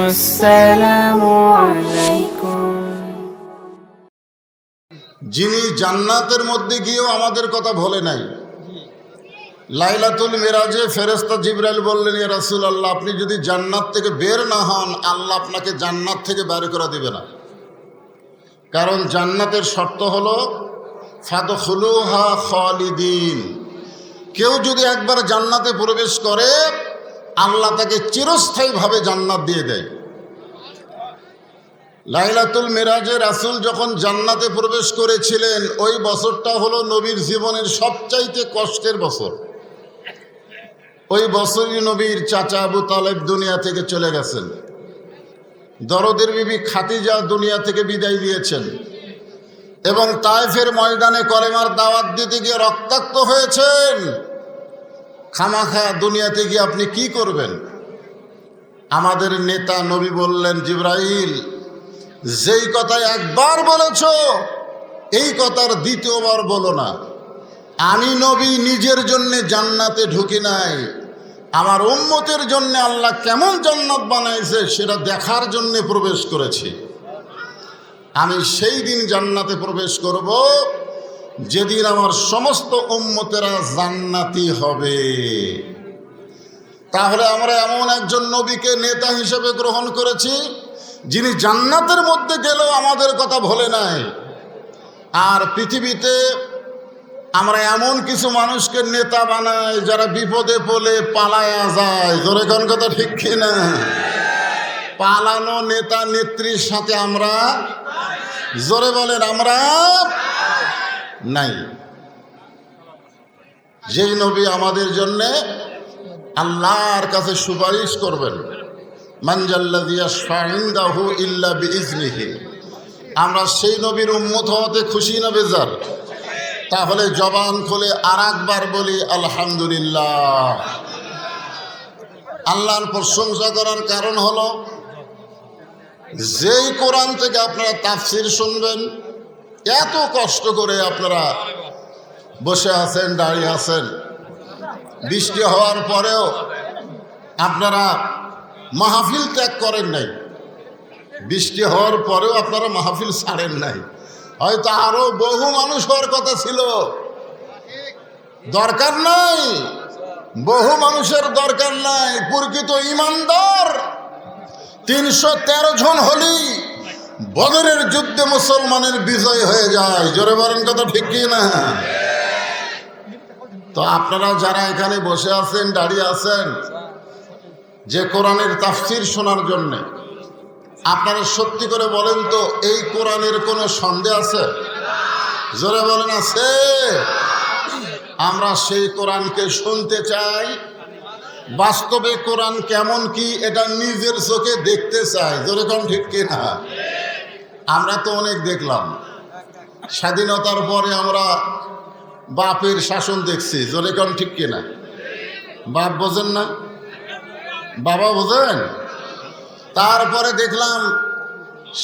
আসসালামু আলাইকুম। যিনি জান্নাতের মধ্যে গিয়েও আমাদের কথা ভোলে নাই। লাইলাতুল মিরাজে ফেরেশতা জিবরাইল বললেন, ইয়া রাসূলুল্লাহ, আপনি যদি জান্নাত থেকে বের না হন, আল্লাহ আপনাকে জান্নাত থেকে বের করে দিবে না। কারণ জান্নাতের শর্ত হলো ফাদখুলুহা খালিদিন। কেউ যদি একবার জান্নাতে প্রবেশ করে, আল্লাহ তাকে চিরস্থায়ীভাবে জান্নাত দিয়ে দেয়। লাইলাতুল মিরাজে রাসূল যখন জান্নাতে প্রবেশ করেছিলেন, ওই বছরটা হলো নবীর জীবনের সবচাইতে কষ্টের বছর। ওই বছরই নবীর চাচা আবু তালেব দুনিয়া থেকে চলে গেছেন। দরদের বিবি খাদিজা দুনিয়া থেকে বিদায় দিয়েছেন এবং তায়েফের ময়দানে কলেমার দাওয়াত দিতে গিয়ে রক্তাক্ত হয়েছেন। খামাখা দুনিয়াতে গিয়ে আপনি কি করবেন? আমাদের নেতা নবী বললেন, জিবরাইল, যেই কথা একবার বলেছ, এই কথার দ্বিতীয়বার বলো না। আমি নবী নিজের জন্য জান্নাতে ঢুকি নাই, আমার উম্মতের জন্য আল্লাহ কেমন জান্নাত বানাইছে সেটা দেখার জন্য প্রবেশ করেছি। আমি সেই দিন জান্নাতে প্রবেশ করব যেদিন আমার সমস্ত উম্মতেরা জান্নাতি হবে। তাহলে আমরা এমন একজন নবীকে নেতা হিসেবে গ্রহণ করেছি যিনি জান্নাতের মধ্যে গেলেও আমাদের কথা ভোলে নাই। আর পৃথিবীতে আমরা এমন কিছু মানুষকে নেতা বানাই যারা বিপদে পড়লে পালায়া যায়। জোরে কোন কথা ঠিক কিনা? পালানো নেতা নেত্রীর সাথে আমরা, জোরে বলেন, আমরা নাই। যেই নবী আমাদের জন্য আল্লাহর কাছে সুপারিশ করবেন, মানজাল্লাযী ইয়াশফা'উ ইনদাহু ইল্লা বিইজনিহি, আমরা সেই নবীর উম্মত হওয়াতে খুশি না বেজার? তাহলে জবান খুলে আর একবার বলি আলহামদুলিল্লাহ। আল্লাহর প্রশংসা করার কারণ হলো, যেই কোরআন থেকে আপনারা তাফসির শুনবেন, এত কষ্ট করে আপনারা বসে আছেন, দাঁড়িয়ে আছেন, বৃষ্টি হওয়ার পরেও আপনারা মাহফিল ত্যাগ করেন নাই, বৃষ্টি হওয়ার পরেও আপনারা মাহফিল ছাড়েন নাই। হয়তো আরো বহু মানুষ হওয়ার কথা ছিল, দরকার নাই, বহু মানুষের দরকার নাই। প্রকৃত ইমানদার 313 জন হলেই বদরের যুদ্ধে মুসলমানের বিজয় হয়ে যায়। জোরে বলেন কথা ঠিক কি না? তো আপনারা যারা এখানে বসে আছেন, দাঁড়িয়ে আছেন, যে কোরআনের তাফসীর শোনার জন্য, আপনারা সত্যি করে বলেন তো, এই কোরআনের কোনো সন্দেহ আছে? জোরে বলেন, আছে? আমরা সেই কোরআনকে শুনতে চাই, বাস্তবে কোরআন কেমন কি এটা নিজের চোখে দেখতে চাই। জোরে কোন ঠিক কিনা? আমরা তো অনেক দেখলাম, স্বাধীনতার পরে আমরা বাপের শাসন দেখছি। জোরে কোন ঠিক কিনা? বাপ বোঝেন না? বাবা বোঝেন? তারপরে দেখলাম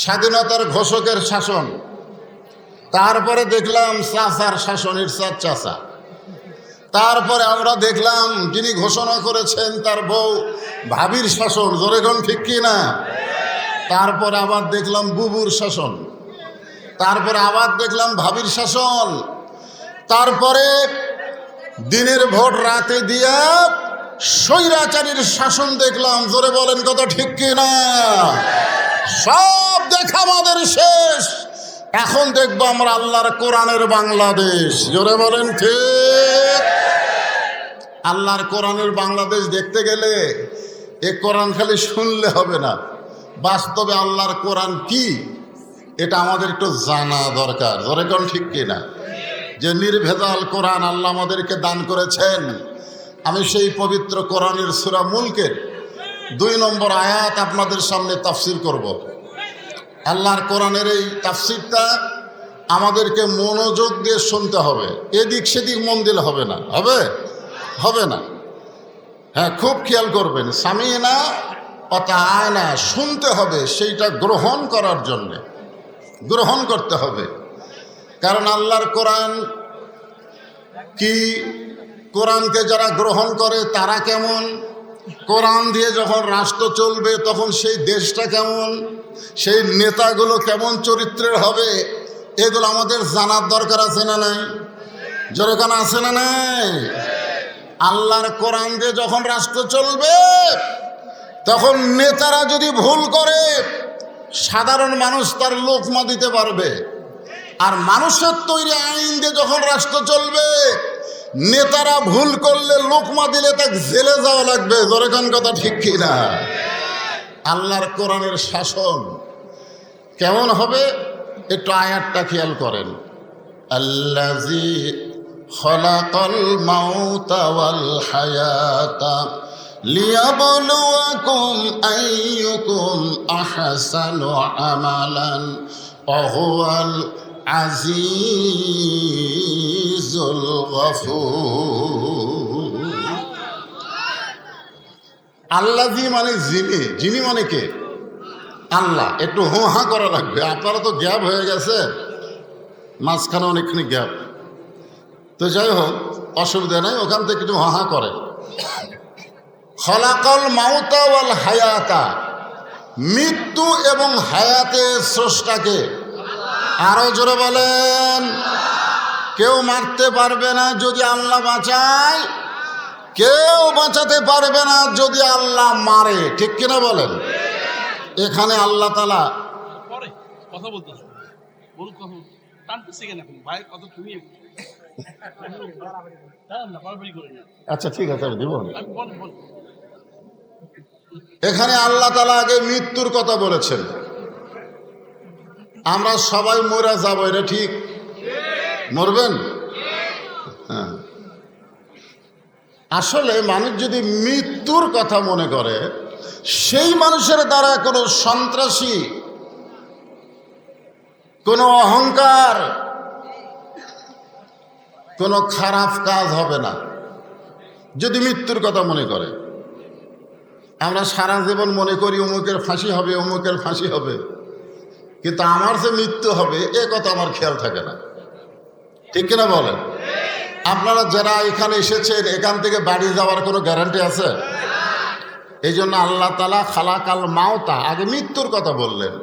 স্বাধীনতার ঘোষকের শাসন, তারপরে দেখলাম চাচার শাসন, ইরশাদ চাচা, তারপরে আমরা দেখলাম যিনি ঘোষণা করেছেন তার বউ ভাবির শাসন। জোরে কোন ঠিক কি না? তারপরে আবার দেখলাম বুবুর শাসন, তারপরে আবার দেখলাম ভাবির শাসন, তারপরে দিনের ভোট রাতে দিয়া স্বৈরাচারীর শাসন দেখলাম। জোরে বলেন কথা ঠিক কিনা? সব দেখা আমাদের শেষ। এখন দেখবো আমরা আল্লাহর কোরআনের বাংলাদেশ। জোরে বলেন ঠিক? আল্লাহর কোরআনের বাংলাদেশ দেখতে গেলে এ কোরআন খালি শুনলে হবে না, বাস্তবে আল্লাহর কোরআন কি এটা আমাদের একটু জানা দরকার। জোরে কোন ঠিক কিনা? যে নির্ভেজাল কোরআন আল্লাহ আমাদেরকে দান করেছেন। আমি সেই পবিত্র কোরআনের সূরা মুলকের 2 নম্বর আয়াত আপনাদের সামনে তাফসীর করব। আল্লাহর কোরআনের এই তাফসীরটা আমাদেরকে মনোযোগ দিয়ে শুনতে হবে, এদিক সেদিক মন দিলে হবে না। হবে না? হ্যাঁ, খুব খেয়াল করবেন। সামিনা ওয়া তাআনা, শুনতে হবে, সেইটা গ্রহণ করার জন্যে গ্রহণ করতে হবে। কারণ আল্লাহর কোরআন কি, কোরআনকে যারা গ্রহণ করে তারা কেমন, কোরআন দিয়ে যখন রাষ্ট্র চলবে তখন সেই দেশটা কেমন, সেই নেতাগুলো কেমন চরিত্রের হবে, এগুলো আমাদের জানার দরকার আছে না নাই? যেরকম আছে না নাই? আল্লাহর কোরআন দিয়ে যখন রাষ্ট্র চলবে তখন নেতারা যদি ভুল করে সাধারণ মানুষ তার লোকমা দিতে পারবে। আর মানুষের তৈরি আইন দিয়ে যখন রাষ্ট্র চলবে নেতারা ভুল করলে লোকমা দিলে তাকে জেলে যাওয়া লাগবে। যেরকম কথা ঠিক কিনা? আল্লাহর কোরআনের শাসন কেমন হবে একটু আয়াতটা খেয়াল করেন। আল্লাযী খালাকাল মাউতা ওয়াল হায়াতা লিয়াবলুয়াকুম আইয়ুকুম আহসানু আমালান ওয়া হুয়াল আজিজুল গফুর। আল্লাযী মানে যিনি, যিনি মানে কে? আল্লাহ। একটু হো হা করা লাগবে, আপনারা তো গ্যাপ হয়ে গেছে, মাঝখানে অনেকখানি গ্যাপ। তো যাই হোক, অসুবিধা নাই, ওখান থেকে একটু হো হা করে। খলাকাল মাউতা ওয়াল হায়াতা, মৃত্যু এবং হায়াতের স্রষ্টাকে। আরো জোরে বলেন। কেউ মারতে পারবে না যদি আল্লাহ বাঁচায়, কেউ বাঁচাতে পারবে না যদি আল্লাহ মারে। ঠিক কিনা বলেন? এখানে আল্লাহ তাআলা কথা বলতেছে, বলুন কথা টানতেছে কেন এখন ভাই? কথা তুমি আচ্ছা ঠিক আছে আমি দিব। আমি বল বল। এখানে আল্লাহ তাআলা আগে মৃত্যুর কথা বলেছেন। আমরা সবাই মরে যাব, এটা ঠিক? মরবেন? হ্যাঁ। আসলে মানুষ যদি মৃত্যুর কথা মনে করে, সেই মানুষের দ্বারা কোনো সন্ত্রাসী, কোনো অহংকার, কোনো খারাপ কাজ হবে না যদি মৃত্যুর কথা মনে করে। আমরা সারা জীবন মনে করি অমুকের ফাঁসি হবে, অমুকের ফাঁসি হবে, কিন্তু আমার যে মৃত্যু হবে এ কথা আমার খেয়াল থাকে না। ঠিক কিনা বলেন? আপনারা যারা এখানে এসেছেন, এখান থেকে বাড়ি যাওয়ার কোনো গ্যারান্টি আছে? এই জন্য আল্লাহ তাআলা খালাকাল মাউতা, আগে মৃত্যুর কথা বললেন।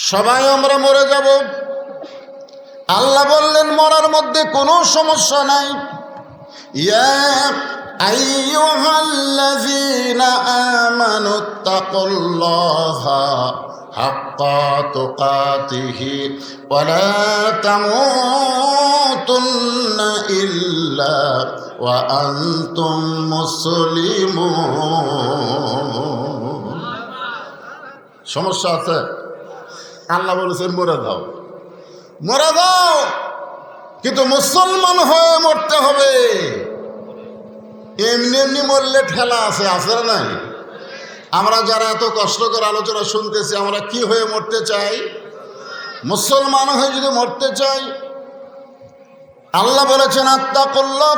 সবাই আমরা মরে যাব। আল্লাহ বললেন মরার মধ্যে কোনো সমস্যা নাই। ইয়া আইয়ুহাল্লাযীনা আমানুত্তাকুল্লাহা হাক্কা তুকাতিহি ওয়া লা তামুতুন্না ইল্লা ওয়া আনতুম মুসলিমুন। সমস্যা আছে? আল্লাহ বলেছেন মরে যাও, মরে যাও, কিন্তু মুসলমান হয়ে মরতে হবে। এমনি এমনি মরলে ঠেলা আছে, আছে না নাই? আমরা যারা এত কষ্ট করে আলোচনা শুনতেছি, আমরা কি হয়ে মরতে চাই? মুসলমান হয়ে যদি মরতে চাই, আল্লাহ বলেছেন আত্তাকুল্লাহ,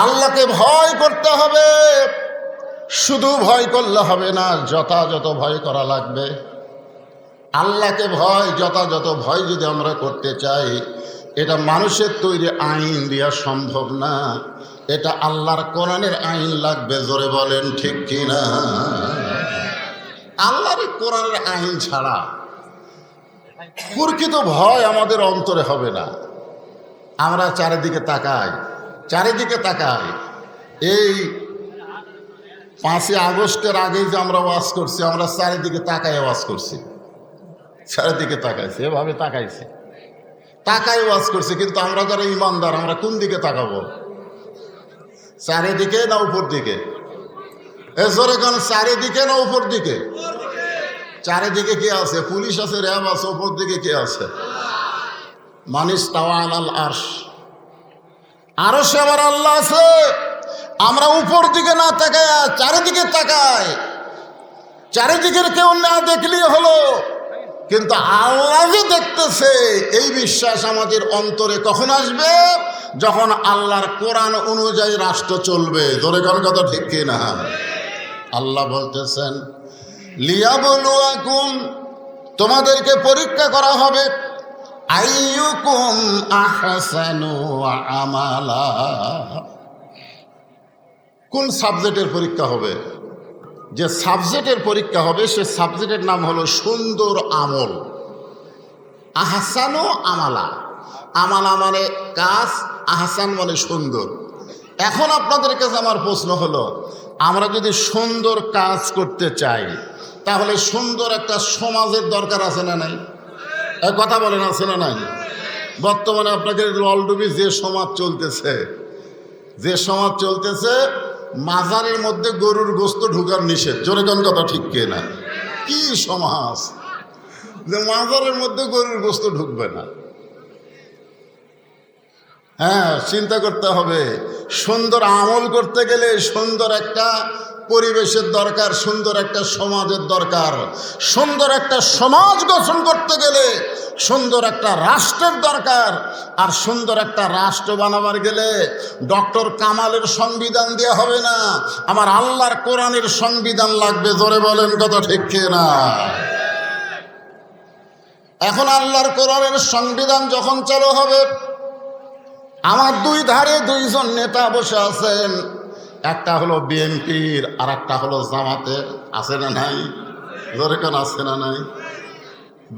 আল্লাহকে ভয় করতে হবে। শুধু ভয় করলে হবে না, যথাযথ ভয় করা লাগবে। আল্লাহকে ভয়, যথাযথ ভয় যদি আমরা করতে চাই, এটা মানুষের তৈরি আইন দেওয়া সম্ভব না, এটা আল্লাহর কোরআনের আইন লাগবে। জোরে বলেন ঠিক কিনা? আল্লাহর কোরআনের আইন ছাড়া প্রকৃত ভয় আমাদের অন্তরে হবে না। আমরা চারিদিকে তাকাই, চারিদিকে তাকাই। এই 5ই আগস্টের আগেই যে আমরা ওয়াজ করছি, আমরা চারিদিকে তাকাই ওয়াজ করছি, চারিদিকে তাকাইছি, এভাবে তাকাইছি, তাকাই ওয়াজ করছি। কিন্তু আমরা যারা ইমানদার, আমরা কোন দিকে তাকাবো? চারিদিকে না উপর দিকে? এজরে কোন চারিদিকে না উপর দিকে? চারিদিকে কে আছে? পুলিশ আছে, র্যাব আছে। উপর দিকে কে আছে? মানিস তাওয়াল আল আরশ, আরশে আমার আল্লাহ আছে। আমরা উপর দিকে না তাকাই, চারিদিকে তাকাই। চারিদিকের কেউ না দেখলেই হলো, কিন্তু আল্লাহ যে দেখতেছে এই বিশ্বাস আমাদের অন্তরে কখন আসবে? যখন আল্লাহর কোরআন অনুযায়ী রাষ্ট্র চলবে। ধরে কোন কথা ঠিক কিনা? আল্লাহ বলতেছেন লিয়াবলুয়াকুম, তোমাদেরকে পরীক্ষা করা হবে। আইয়ুকুম আহসানু আমালা, কোন সাবজেক্টের পরীক্ষা হবে? যে সাবজেক্টের পরীক্ষা হবে সে সাবজেক্টের নাম হলো সুন্দর আমল। আহসানু আমালা, আমালা মানে কাজ, আহসান মানে সুন্দর। এখন আপনাদের কাছে আমার প্রশ্ন হলো, আমরা যদি সুন্দর কাজ করতে চাই তাহলে সুন্দর একটা সমাজের দরকার আছে না নাই? কথা বলেন, আছে না নাই? বর্তমানে আপনাকে ললডুবি যে সমাজ চলতেছে, মাজারের মধ্যে গরুর গোস্ত ঢুকার নিষেধ। জোরে কোন কথা ঠিক কে না? কি সমাজ যে মাজারের মধ্যে গরুর গোস্ত ঢুকবে না? হ্যাঁ, চিন্তা করতে হবে। সুন্দর আমল করতে গেলে সুন্দর একটা পরিবেশের দরকার, সুন্দর একটা সমাজের দরকার। সুন্দর একটা সমাজ গঠন করতে গেলে সুন্দর একটা রাষ্ট্রের দরকার। আর সুন্দর একটা রাষ্ট্র বানাবার গেলে ডক্টর কামালের সংবিধান দেওয়া হবে না, আমার আল্লাহর কোরআনের সংবিধান লাগবে। জোরে বলেন কথা ঠিক না? এখন আল্লাহর কোরআনের সংবিধান যখন চালু হবে, আমার দুই ধারে দুইজন নেতা বসে আছেন, একটা হলো বিএনপির আর একটা হলো জামাতের। আছে না নাই? জোরে কোন আছে না নাই?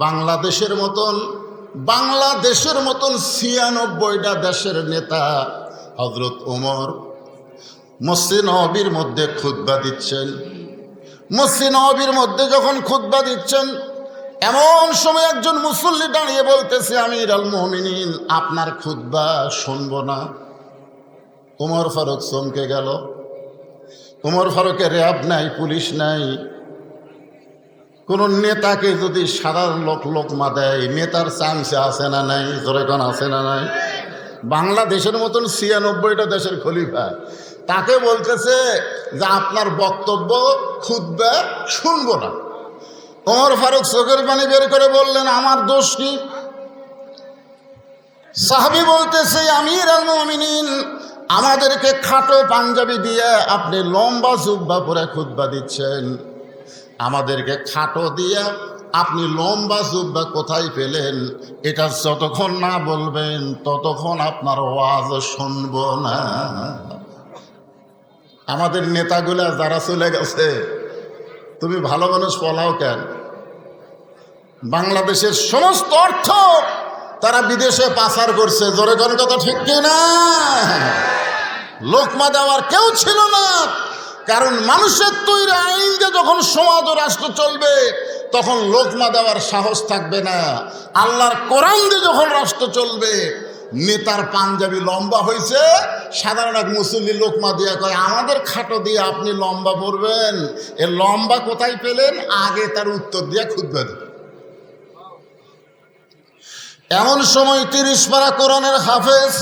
বাংলাদেশের মতন ৯৬টা দেশের নেতা হযরত ওমর মসজিদ নববীর মধ্যে খুতবা দিচ্ছেন। মসজিদ নববীর মধ্যে যখন খুতবা দিচ্ছেন, এমন সময় একজন মুসল্লি দাঁড়িয়ে বলতেছে, আমিরুল মুমিনিন, আপনার খুতবা শুনবো না। ওমর ফারুক চমকে গেল। ওমর ফারুকের র্যাব নাই, পুলিশ নাই। কোন নেতাকে যদি সাধারণ লোকমা দেয়, নেতার চান্সে আছে না নাই? জোরে কোন আছে না নাই? বাংলাদেশের মতন ৯৬টা দেশের খলিফা তাকে বলতেছে যে আপনার বক্তব্য খুতবা শুনবো না। ওমর ফারুক চোখের পানি বের করে বললেন, আমার দোষ কি? সাহাবী বলতেছে, আমিরুল মুমিনিন, আমাদেরকে খাটো পাঞ্জাবি দিয়ে আপনি লম্বা জুব্বা পরে খুতবা দিচ্ছেন। আমাদেরকে খাটো দিয়ে আপনি লম্বা জুব্বা কোথায় পেলেন? এটা যতক্ষণ না বলবেন ততক্ষণ আপনার ওয়াজ শুনব না। আমাদের নেতাগুলা যারা চলে গেছে, তুমি ভালো মানুষ পলাও কেন? বাংলাদেশের সমস্ত অর্থ তারা বিদেশে পাচার করছে। জোরে কোন কথা ঠিক কিনা? লোকমা দেওয়ার কেউ ছিল না, কারণ মানুষের তৈরি আইন যে যখন সমাজ ও রাষ্ট্র চলবে তখন লোকমা দেওয়ার সাহস থাকবে না। আল্লাহর কোরআন দিয়ে যখন রাষ্ট্র চলবে, নেতার পাঞ্জাবি লম্বা হয়েছে, সাধারণ এক মুসল্লি লোকমা দিয়ে কয়, আমাদের খাটো দিয়ে আপনি লম্বা পড়বেন, এ লম্বা কোথায় পেলেন? আগে তার উত্তর দিয়ে খুতবা দেন। এমন সময় ৩০ পারা কোরআনের হাফেজ,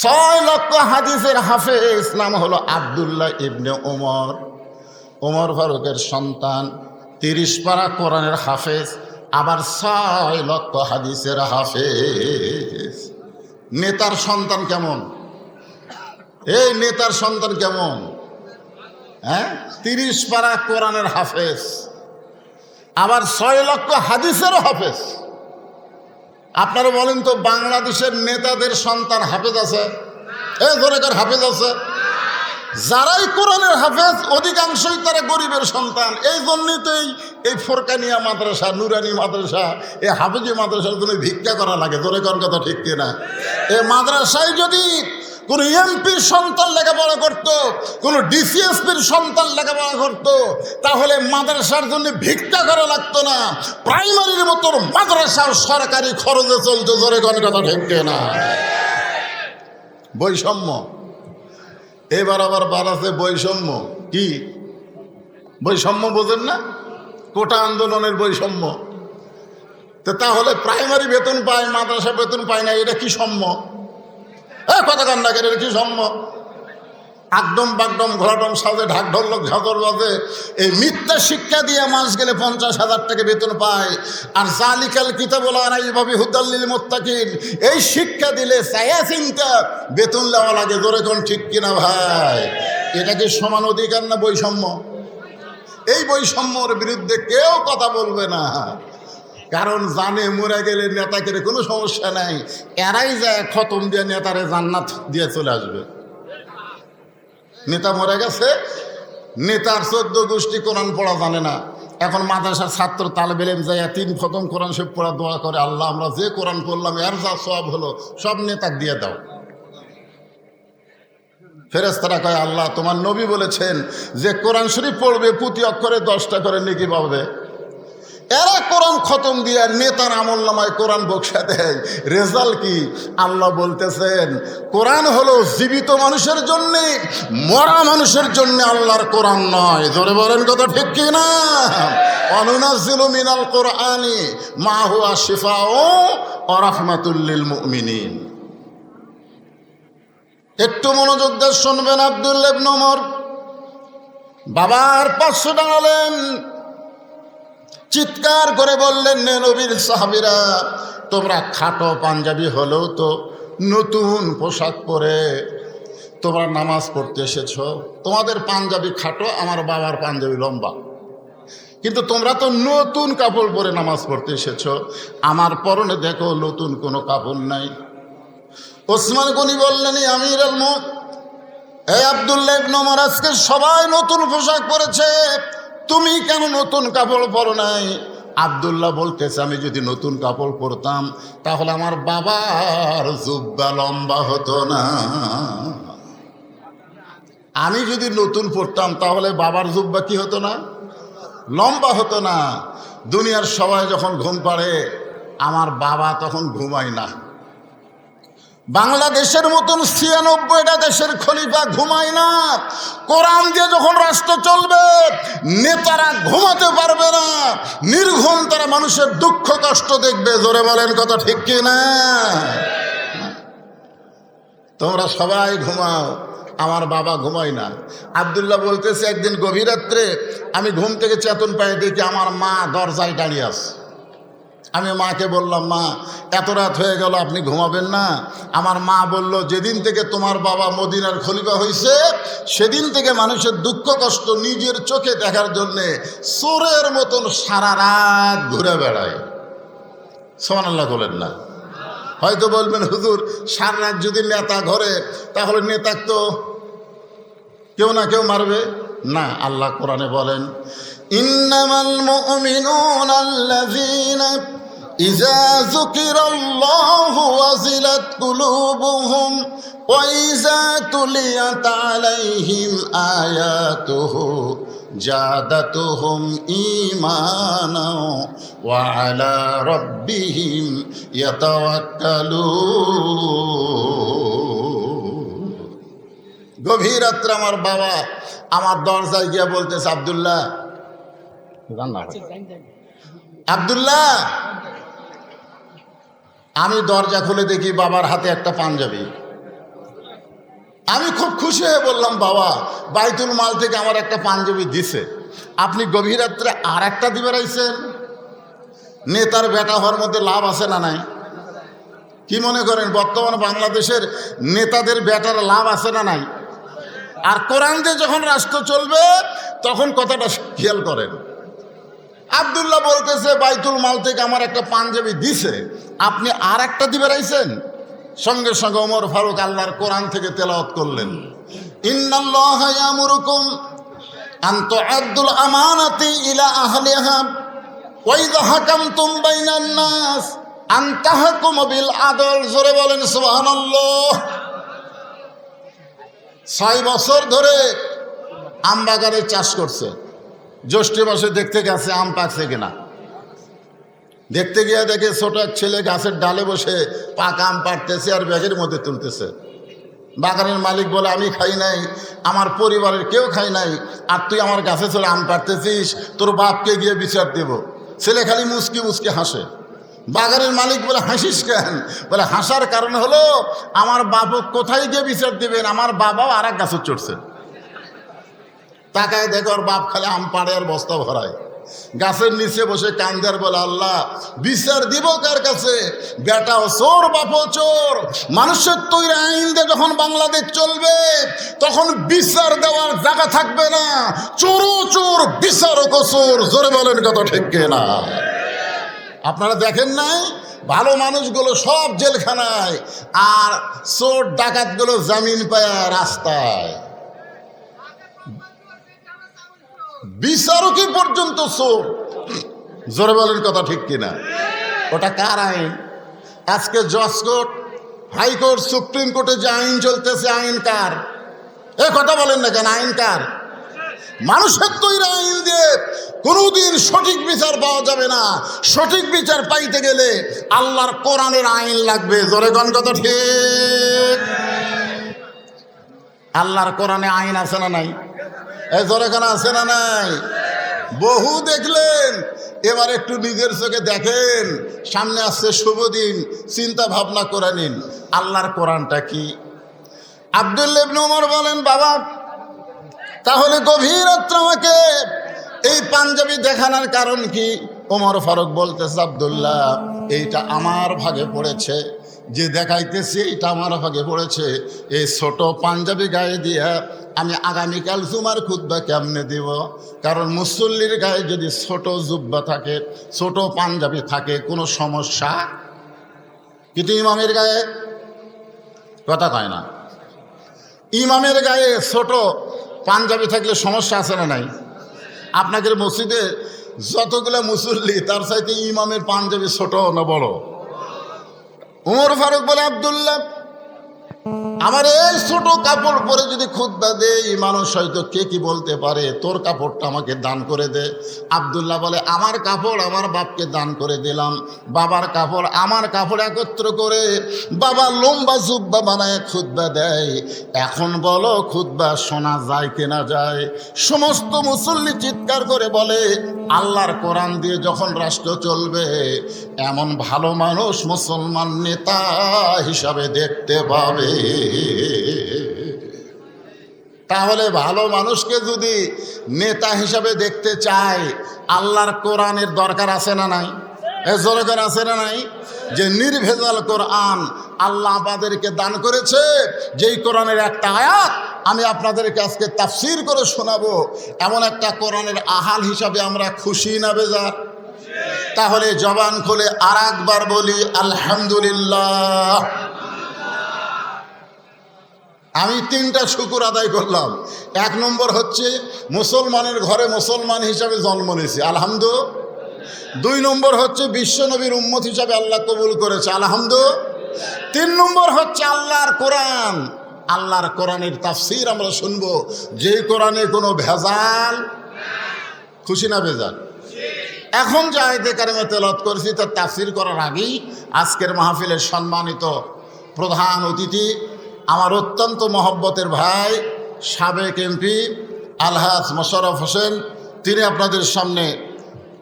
৬ লক্ষ হাদিসের হাফেজ, নাম হলো আব্দুল্লাহ ইবনে ওমর, ওমর ফারুকের সন্তান, ৩০ পারা কোরআনের হাফেজ, আবার ৬ লক্ষ হাদিসের হাফেজ। নেতার সন্তান কেমন? এই নেতার সন্তান কেমন? হ্যাঁ, ৩০ পারা কোরআনের হাফেজ, আবার ৬ লক্ষ হাদিসেরও হাফেজ। আপনারা বলেন তো, বাংলাদেশের নেতাদের সন্তান হাফেজ আছে? ধরে কার হাফেজ আছে? যারাই কোরআনের হাফেজ অধিকাংশই তারা গরিবের সন্তান। এই জন্যই তো এই ফোরকানিয়া মাদ্রাসা, নুরানি মাদ্রাসা, এই হাফেজি মাদ্রাসার জন্য ভিক্ষা করা লাগে। জোরে কর কথা ঠিক কিনা? এই মাদ্রাসায় যদি কোনো এমপির সন্তান লেখাপড়া করতো, কোনো ডিসিএসপির সন্তান লেখাপড়া করতো, তাহলে মাদ্রাসার জন্য ভিক্ষা করা লাগতো না। প্রাইমারির মতো মাদ্রাসার সরকারি খরচে চলতো। জোরে কর কথা ঠিক কিনা? বৈষম্য এবার আবার বাড়াছে। বৈষম্য কি? বৈষম্য বোঝেন না? কোটা আন্দোলনের বৈষম্য। তাহলে প্রাইমারি বেতন পায়, মাদ্রাসা বেতন পায় না, এটা কি সম্য? কথা কান না, এটা কি সম্য? আকডম বাগডম ঘোড়াডম সাজে ঢাক ঢোলক ঝাঁদর বাজে, এই মিথ্যা শিক্ষা দিয়ে মাস গেলে ৫০,০০০ টাকা বেতন পায়। আর জালিকাল কিতাবুল আরাইবা হুদাল্লিল মুত্তাকিন, এই শিক্ষা দিলে চায়া চিন্তা বেতন দেওয়া লাগে। জোরে কোন ঠিক কিনা ভাই? এটা কি সমান অধিকার না বৈষম্য? এই বৈষম্যর বিরুদ্ধে কেউ কথা বলবে না, কারণ জানে মরে গেলে নেতাকে কোনো সমস্যা নাই, এরাই যায় খতম দিয়ে নেতারে জান্নাত দিয়ে চলে আসবে। নেতা মরে গেছে, নেতার 14 গোষ্ঠী কোরআন পড়া জানে না। এখন মাদ্রাসার ছাত্র তালেব ইলম যাইয়া 3 খতম কোরআন শরীফ পড়া দোয়া করে, আল্লাহ আমরা যে কোরআন পড়লাম এর যা সওয়াব হলো সব নেতাকে দিয়ে দাও। ফেরেশতারা কয়, আল্লাহ তোমার নবী বলেছেন যে কোরআন শরীফ পড়বে প্রতি অক্ষরে 10টা করে নেকি পাবে। এরা কোরআন খতম দিয়ে নেতার আমল নামায় কোরআন বক্সা দেয়। রেজাল্ট কি? আল্লাহ বলতেছেন কোরআন হলো জীবিত মানুষের জন্যে, মরা মানুষের জন্য আল্লাহর কোরআন নয়। জোরে বলেন কথা ঠিক কি না? অনুনাজ্জিলু মিনাল কোরআনি মা হুয়া শিফাউ ওয়া রাহমাতুল লিল মুমিনিন। একটু মনোযোগ দিয়ে শুনবেন। আব্দুল্লাহ ইবনে ওমর বাবার পাশে দাঁড়ালেন, চিৎকার করে বললেন, নে নবীর সাহাবীরা, তোমরা খাটো পাঞ্জাবি হলেও তো নতুন পোশাক পরে তোমরা নামাজ পড়তে এসেছ। তোমাদের পাঞ্জাবি খাটো, আমার বাবার পাঞ্জাবি লম্বা, কিন্তু তোমরা তো নতুন কাপড় পরে নামাজ পড়তে এসেছ। আমার পরনে দেখো নতুন কোনো কাপড় নাই। ওসমান গনি বললেন, আমিরুল মুমিনিন, এই আব্দুল্লাহ ইবনে ওমর, আজকে সবাই নতুন পোশাক পরেছে, তুমি কেন নতুন কাপড় পরো নাই? আব্দুল্লাহ বলতেছে, আমি যদি নতুন কাপড় পরতাম তাহলে আমার বাবার জুব্বা লম্বা হতো না। আমি যদি নতুন পরতাম তাহলে বাবার জুব্বা কি হতো না? লম্বা হতো না। দুনিয়ার সবাই যখন ঘুম পাড়ে আমার বাবা তখন ঘুমায় না। বাংলাদেশের মতন 96টা দেশের খলিফা ঘুমায় না। কোরআন দিয়ে যখন রাষ্ট্র চলবে নেতারা ঘুমাতে পারবে না, নির্ঘুম তারা মানুষের দুঃখ কষ্ট দেখবে। জোরে বলেন কথা ঠিক কি না? তোমরা সবাই ঘুমাও, আমার বাবা ঘুমায় না। আব্দুল্লাহ বলতেছে, একদিন গভীর রাত্রে আমি ঘুম থেকে চেতন পাই, দেখি আমার মা দরজায় দাঁড়িয়ে আছে। আমি মাকে বললাম, মা এত রাত হয়ে গেল, আপনি ঘুমাবেন না? আমার মা বলল, যেদিন থেকে তোমার বাবা মদিনার খলিফা হয়েছে সেদিন থেকে মানুষের দুঃখ কষ্ট নিজের চোখে দেখার জন্যে চোরের মতন সারা রাত ঘুরে বেড়ায়। সুবহানাল্লাহ বলেন না? হয়তো বলবেন, হুজুর সারা রাত যদি নেতা ঘরে তাহলে নেতাকে তো কেউ না কেউ মারবে না। আল্লাহ কোরআনে বলেন, ইন্নামাল মুমিনুনা আল্লাযীনা ইযা যুকিরাল্লাহু ওয়াজিলাত কুলুবুহুম ওয়া ইযা তুলিয়াত আলাইহিম আয়াতুহু জাদাতুহুম ঈমানা ওয়া আলা রাব্বিহিম ইয়াতাওয়াক্কালুন। গভীর রাত্রে আমার বাবা আমার দরজায় গিয়া বলতেছে, আব্দুল্লাহ, আব্দুল্লাহ। আমি দরজা খুলে দেখি বাবার হাতে একটা পাঞ্জাবি। আমি খুব খুশি হয়ে বললাম, বাবা বাইতুল মাল থেকে আমার একটা পাঞ্জাবি দিছে, আপনি গভীর রাত্রে আর একটা দিবে রাইছেন। নেতার বেটা হওয়ার মধ্যে লাভ আছে না নাই? কি মনে করেন বর্তমান বাংলাদেশের নেতাদের বেটার লাভ আছে না নাই? আর কোরআন দিয়ে যখন রাষ্ট্র চলবে তখন কথাটা খেয়াল করেন। আব্দুল্লাহ বলতেছে, বাইতুল মাল থেকে আমার একটা পাঞ্জাবি দিছে, আপনি আর একটা দিবে রাইছেন। সঙ্গে সঙ্গে ওমর ফারুক আল্লাহর কোরআন থেকে তেলাওয়াত করলেন, ইন্নাল্লাহা ইয়ামুরুকুম আন তুআদ্দুল আমানাতি ইলা আহলিহা ওয়া ইযা হাকামতুম বাইনান নাস আন তাহকুমু বিল আদল। জোরে বলেন সুবহানাল্লাহ। 6 বছর ধরে আম বাগানের চাষ করছে। জ্যৈষ্ঠ মাসে দেখতে গেছে আম পাকছে কিনা। দেখতে গিয়ে দেখে ছোট এক ছেলে গাছের ডালে বসে পাকা আম পাড়তেছে আর ব্যাগের মধ্যে তুলতেছে। বাগানের মালিক বলে, আমি খাই নাই, আমার পরিবারের কেউ খাই নাই, আর তুই আমার গাছে চলে আম পাড়তেছিস, তোর বাপকে গিয়ে বিচার দেব। ছেলে খালি মুচকি মুচকি হাসে। বাগানের মালিক বলে, হাসিস কেন? বলে, হাসার কারণ হলো আমার বাবা কোথায় গিয়ে বিচার দেবেন, আমার বাবাও আর এক গাছে চড়ছে। তাকায় দেখো ওর বাপ খালি আম পাড়ে আর বস্তা ভরায়। গাছের নিচে বসে কান্দার বলে, আল্লাহ বিচার দিব কার কাছে? বেটাও চোর, বাপও চোর। মানুষের তৈরি আইন দিয়ে যখন বাংলাদেশ চলবে তখন বিচার দেওয়ার জায়গা থাকবে না। চোরও চোর, বিচারকও চোর। জোরে বলেন কত ঠিক না? আপনারা দেখেন নাই, ভালো মানুষগুলো সব জেলখানায় আর চোর ডাকাতগুলো জামিন পায় রাস্তায়। বিচারকই পর্যন্ত চোর। জোরে বলেন কথা ঠিক কিনা? ওটা কার আইন? আজকে জজ কোর্ট, হাইকোর্ট, সুপ্রিম কোর্টে যে আইন চলতেছে, আইন কার? এ কথা বলেন না কেন? আইন কার? মানুষের তৈরি আইন দিয়ে কোনোদিন সঠিক বিচার পাওয়া যাবে না। সঠিক বিচার পাইতে গেলে আল্লাহর কোরআনের আইন লাগবে। জোরে কোন কথা ঠিক? আল্লাহর কোরআনে আইন আছে না নাই? এ জোরে কোন আছে না নাই? বহু দেখলেন, এবার একটু নিজের চোখে দেখেন। সামনে আসছে শুভ দিন, চিন্তা ভাবনা করে নিন আল্লাহর কোরআনটা কি। আব্দুল্লাহ ইবনে ওমর বলেন, বাবা তাহলে গভীর রাত্রে আমাকে এই পাঞ্জাবি দেখানোর কারণ কি? ওমর ফারুক বলতেছে, আব্দুল্লাহ এইটা আমার ভাগে পড়েছে, যে দেখাইতেছি এইটা আমার ভাগে পড়েছে। এই ছোট পাঞ্জাবি গায়ে দিয়া আমি আগামীকাল জুমার খুতবা কেমনে দিব? কারণ মুসল্লির গায়ে যদি ছোট জুব্বা থাকে, ছোট পাঞ্জাবি থাকে, কোনো সমস্যা? কিন্তু ইমামের গায়ে কথা কয় না। ইমামের গায়ে ছোট পাঞ্জাবি থাকলে সমস্যা আছে না নাই? আপনাদের মসজিদে যতগুলো মুসল্লি, তার চাইতে ইমামের পাঞ্জাবি ছোট না বড়? ওমর ফারুক বলে, আব্দুল্লাহ আমার এই ছোট কাপড় পরে যদি খুতবা দেই, মানুষ হয়তো কে কি বলতে পারে, তোর কাপড়টা আমাকে দান করে দে। আব্দুল্লাহ বলে, আমার কাপড় আমার বাপকে দান করে দিলাম, বাবার কাপড় আমার কাপড় একত্র করে বাবা লম্বা জুব্বা বানায় খুতবা দেয়। এখন বলো খুতবা শোনা যায় কিনা যায়? সমস্ত মুসল্লি চিৎকার করে বলে, আল্লাহর কোরআন দিয়ে যখন রাষ্ট্র চলবে, এমন ভালো মানুষ মুসলমান নেতা হিসাবে দেখতে পাবে। তাহলে ভালো মানুষকে যদি নেতা হিসাবে দেখতে চায়, আল্লাহর কোরআনের দরকার আছে না নাই? দরকার আছে না নাই? যে নির্ভেজাল কোরআন আল্লাহ আমাদেরকে দান করেছে, যেই কোরআনের একটা আয়াত আমি আপনাদেরকে আজকে তাফসীর করে শোনাবো, এমন একটা কোরআনের আহাল হিসাবে আমরা খুশি না বেজার? তাহলে জবান খুলে আর একবার বলি আলহামদুলিল্লাহ। আমি তিনটা শুকর আদায় করলাম। এক নম্বর হচ্ছে মুসলমানের ঘরে মুসলমান হিসাবে জন্ম নিয়েছি, আলহামদুলিল্লাহ। দুই নম্বর হচ্ছে বিশ্ব নবীর উম্মত হিসাবে আল্লাহ কবুল করেছে, আলহামদুলিল্লাহ। তিন নম্বর হচ্ছে আল্লাহর কোরআন, আল্লাহর কোরআনের তাফসীর আমরা শুনবো, যে কোরআনে কোনো ভেজাল। খুশি না বেজাল? এখন যে আয়াতে কারিমা তেলাওয়াত করেছি তার তাফসীর করার আগেই আজকের মাহফিলের সম্মানিত প্রধান অতিথি, আমার অত্যন্ত মহব্বতের ভাই, সাবেক এমপি আলহাজ মোশাররফ হোসেন, তিনি আপনাদের সামনে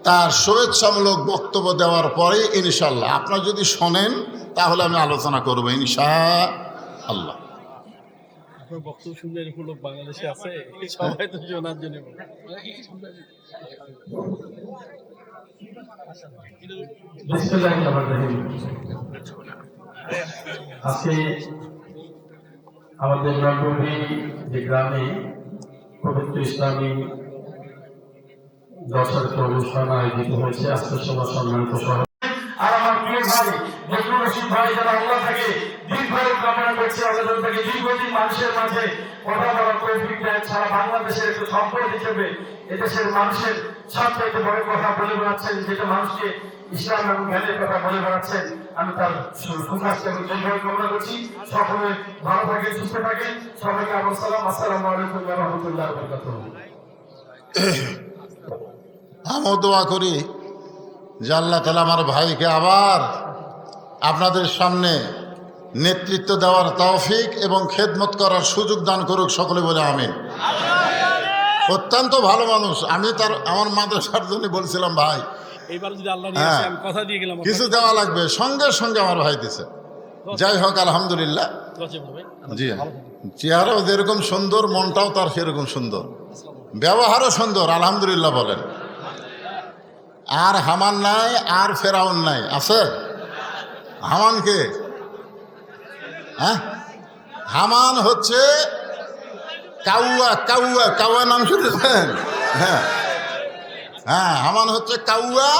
তার শুভেচ্ছামূলক বক্তব্য দেওয়ার পরে ইনশাআল্লাহ আপনারা যদি শোনেন তাহলে আমি আলোচনা করবো ইনশাআল্লাহ। আপনার বক্তব্য শুনলে এরকম লোক বাংলাদেশে আছে, সবাই তো শোনার জন্য। আজকে আমাদের নগরী যে গ্রামে পবিত্র ইসলামী দশার্থ অনুষ্ঠান আয়োজিত হয়েছে, আজকে সভা সম্মানিত সহ আর আমার প্রিয় ভাই বজলুর রশিদ ভাই, যারা আল্লাহ থেকে দীর্ঘায়ু কামনা করছে, আল্লাহ থেকে দীর্ঘদিন মানুষের মাঝে কথা বলার তৌফিক দেন। সারা বাংলাদেশের একটু সম্পদ হিসেবে এদেশের মানুষের সবচেয়ে বড় কথা বলে বেড়াচ্ছেন, যেটা মানুষকে ইসলাম এবং জ্ঞানের কথা বলে বেড়াচ্ছেন। আমি তার সুস্বাস্থ্য এবং দীর্ঘায়ু কামনা করছি। সকলে ভালো থাকেন, সুস্থ থাকেন। সবাইকে আমার সালাম, আসসালামু আলাইকুম ওয়া রাহমাতুল্লাহি ওয়া বারাকাতুহু। আমিও দোয়া করি যে আল্লাহ তাআলা আমার ভাইকে আবার আপনাদের সামনে নেতৃত্ব দেওয়ার তৌফিক এবং খেদমত করার সুযোগ দান করুক, সকলে বলে আমিন। অত্যন্ত ভালো মানুষ। আমি তার আমার মাদ্রাসার জন্য বলছিলাম, ভাই এইবার যদি আল্লাহ নিয়ে আসে, আমি কথা দিয়ে গেলাম কিছু দেওয়া লাগবে, সঙ্গে সঙ্গে আমার ভাই দিছে। যাই হোক আলহামদুলিল্লাহ। জি, চেহারাও যেরকম সুন্দর, মনটাও তার সেরকম সুন্দর, ব্যবহারও সুন্দর, আলহামদুলিল্লাহ বলেন। আর হামান নাই, আর ফেরাউন নাই, আছে? হামান কে? হ্যাঁ, হামান হচ্ছে কাউয়া। কাউয়া, কাউয়া নাম শুনেছেন? হ্যাঁ হ্যাঁ, হামান হচ্ছে কাউয়া।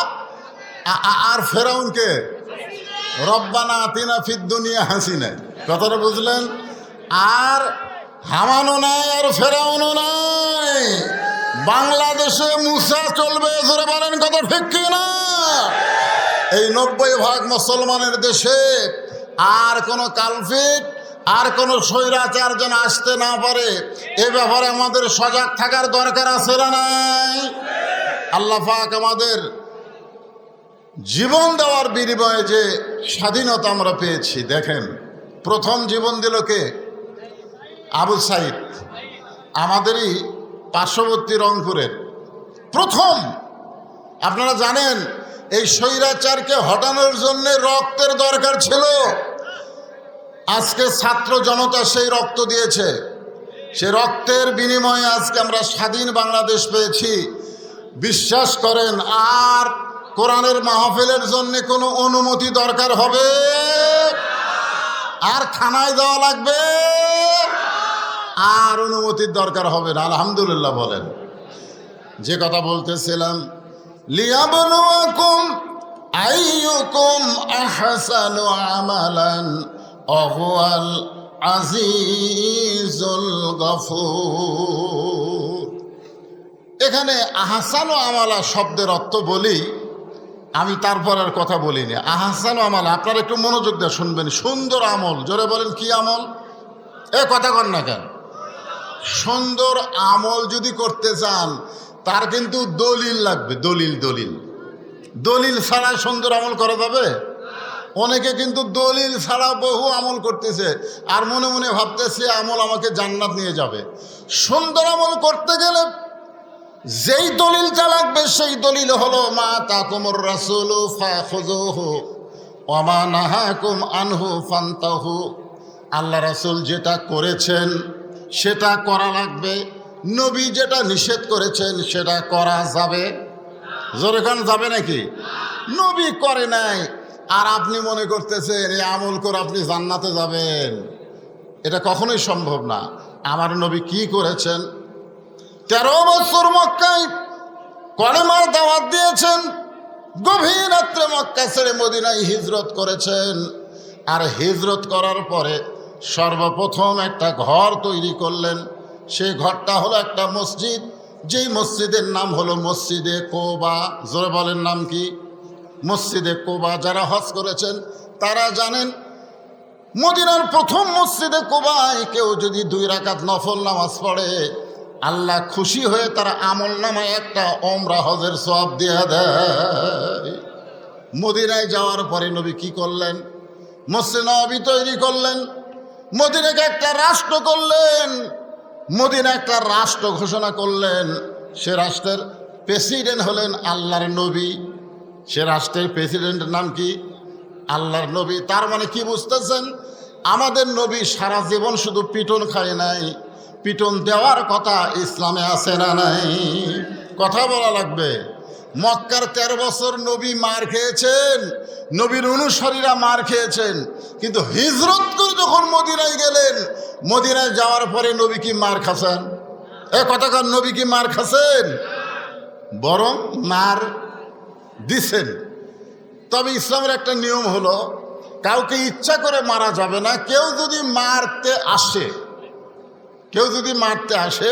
আর ফেরাউন কে? রব্বানা আতিনা ফিদ দুনিয়া হাসিনা। কথাটা বুঝলেন? আর হামানও নাই আর ফেরাউনও নাই, বাংলাদেশে মুসা চলবে, জোরে বলেন কথা ঠিক কি না? এই 90% মুসলমানের দেশে আর কোনো কালফিট আর কোনো স্বৈরাচার যেন আসতে না পারে, এ ব্যাপারে আমাদের সজাগ থাকার দরকার আছে না নাই? আল্লাহ পাক আমাদের জীবন দেওয়ার বিনিময়ে যে স্বাধীনতা আমরা পেয়েছি, দেখেন প্রথম জীবন দিল কে? আবু সাইদ, আমাদেরই পার্শ্ববর্তী রংপুরের প্রথম। আপনারা জানেন এই স্বৈরাচারকে হটানোর জন্য রক্তের দরকার ছিল। আজকে ছাত্র জনতা সেই রক্ত দিয়েছে, সে রক্তের বিনিময়ে আজকে আমরা স্বাধীন বাংলাদেশ পেয়েছি। বিশ্বাস করেন আর কোরআনের মাহফিলের জন্য কোনো অনুমতি দরকার হবে? আর থানায় যাওয়া লাগবে? আর অনুমতির দরকার হবে না। আলহামদুলিল্লাহ বলেন। যে কথা বলতেছিলাম, লিয়াবলুয়াকুম আইয়ুকুম আহসানু আমালান ওয়াহুয়াল আজিজুল গফুর। এখানে আহসানু আমালা শব্দের অর্থ বলি, আমি তারপর আর কথা বলিনি। আহসানু আমালা, আপনারা একটু মনোযোগ দিয়ে শুনবেন। সুন্দর আমল, জোরে বলেন কি আমল? এ কথা কন না কেন? সুন্দর আমল যদি করতে চান তার কিন্তু দলিল লাগবে। দলিল দলিল দলিল ছাড়া সুন্দর আমল করা যাবে? অনেকে কিন্তু দলিল ছাড়া বহু আমল করতেছে আর মনে মনে ভাবতেছে আমল আমাকে জান্নাত নিয়ে যাবে। সুন্দর আমল করতে গেলে যেই দলিলটা লাগবে সেই দলিল হলো মা তাকুমুর রাসূলু ফাখুযুহু ওয়া মা নাহাকুম আনহু ফান্তাহু। আল্লাহ রাসূল যেটা করেছেন সেটা করা লাগবে, নবী যেটা নিষেধ করেছেন সেটা করা যাবে। জোরে কোন যাবে নাকি? নবী করে নাই আর আপনি মনে করতেছেন এই আমল করে আপনি জান্নাতে যাবেন, এটা কখনোই সম্ভব না। আমার নবী কি করেছেন? 13 বছর মক্কায় কলেমার দাওয়াত দিয়েছেন, গভীর রাত্রে মক্কা ছেড়ে মদিনায় হিজরত করেছেন। আর হিজরত করার পরে সর্বপ্রথম একটা ঘর তৈরি করলেন। সেই ঘরটা হলো একটা মসজিদ, যেই মসজিদের নাম হলো মসজিদে কোবা। জোরে বলেন নাম কি? মসজিদে কোবা। যারা হজ করেছেন তারা জানেন মদিনার প্রথম মসজিদে কোবায় কেউ যদি 2 রাকাত নফল নামাজ পড়ে আল্লাহ খুশি হয়ে তার আমল নামায় একটা ওমরা হজের সওয়াব দিয়ে দেয়। মদিনায় যাওয়ার পরে নবী কি করলেন? মসজিদ নববী তৈরি করলেন, মদিনাকে একটা রাষ্ট্র করলেন, মদিনা একটা রাষ্ট্র ঘোষণা করলেন। সে রাষ্ট্রের প্রেসিডেন্ট হলেন আল্লাহর নবী। সে রাষ্ট্রের প্রেসিডেন্টের নাম কি? আল্লাহর নবী। তার মানে কি বুঝতেছেন? আমাদের নবী সারা জীবন শুধু পিটন খায় নাই, পিটন দেওয়ার কথা ইসলামে আছে না নাই? কথা বলা লাগবে। মক্কার 13 বছর নবী মার খেয়েছেন, নবীর অনুসারীরা মার খেয়েছেন, কিন্তু হিজরত করে যখন মদিনায় গেলেন, মদিনায় যাওয়ার পরে নবী কি মার খাচ্ছেন? এ কথাকার নবী কি মার খাচ্ছেন? বরং মার দিছেন। তবে ইসলামের একটা নিয়ম হলো কাউকে ইচ্ছা করে মারা যাবে না। কেউ যদি মারতে আসে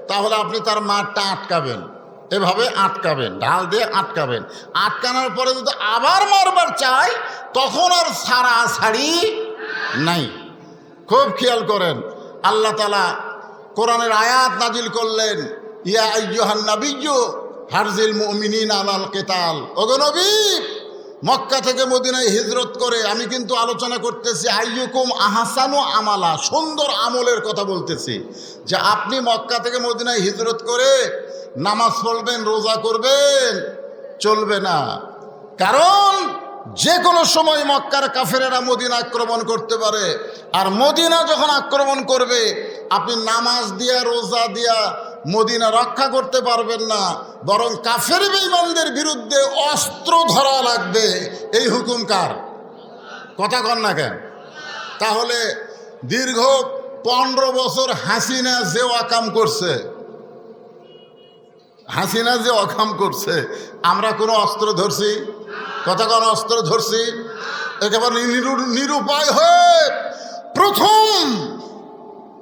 তাহলে আপনি তার মারটা আটকাবেন, এভাবে আটকাবেন, ঢাল দিয়ে আটকাবেন। আটকানোর পরে যদি আবার মারবার চায় তখন আর ছাড়াছাড়ি নাই। খুব খেয়াল করেন, আল্লাহ তাআলা কোরআনের আয়াত নাজিল করলেন, ইয়া আইয়ুহান নাবিয়্যু হারজিল মুমিনিনা আলাল কিতাল। ওগো নবী, মক্কা থেকে মদিনায় হিজরত করে আমি কিন্তু আলোচনা করতেছি আইয়ুকুম আহসানু আমালা, সুন্দর আমলের কথা বলতেছি। যে আপনি মক্কা থেকে মদিনায় হিজরত করে নামাজ পড়বেন, রোজা করবেন, চলবে না। কারণ যে কোনো সময় মক্কার কাফেরেরা মদিনা আক্রমণ করতে পারে। আর মদিনা যখন আক্রমণ করবে আপনি নামাজ দিয়া রোজা দিয়া মদিনা রক্ষা করতে পারবেন না, বরং কাফের বেঈমানদের বিরুদ্ধে অস্ত্র ধরা লাগবে। এই হুকুম কার? কথা কন না কেন? তাহলে দীর্ঘ 15 বছর হাসিনা যে অকাম করছে, আমরা কোনো অস্ত্র ধরছি? কথা কোন অস্ত্র ধরছি? একেবারে নিরুপায় হয়ে প্রথম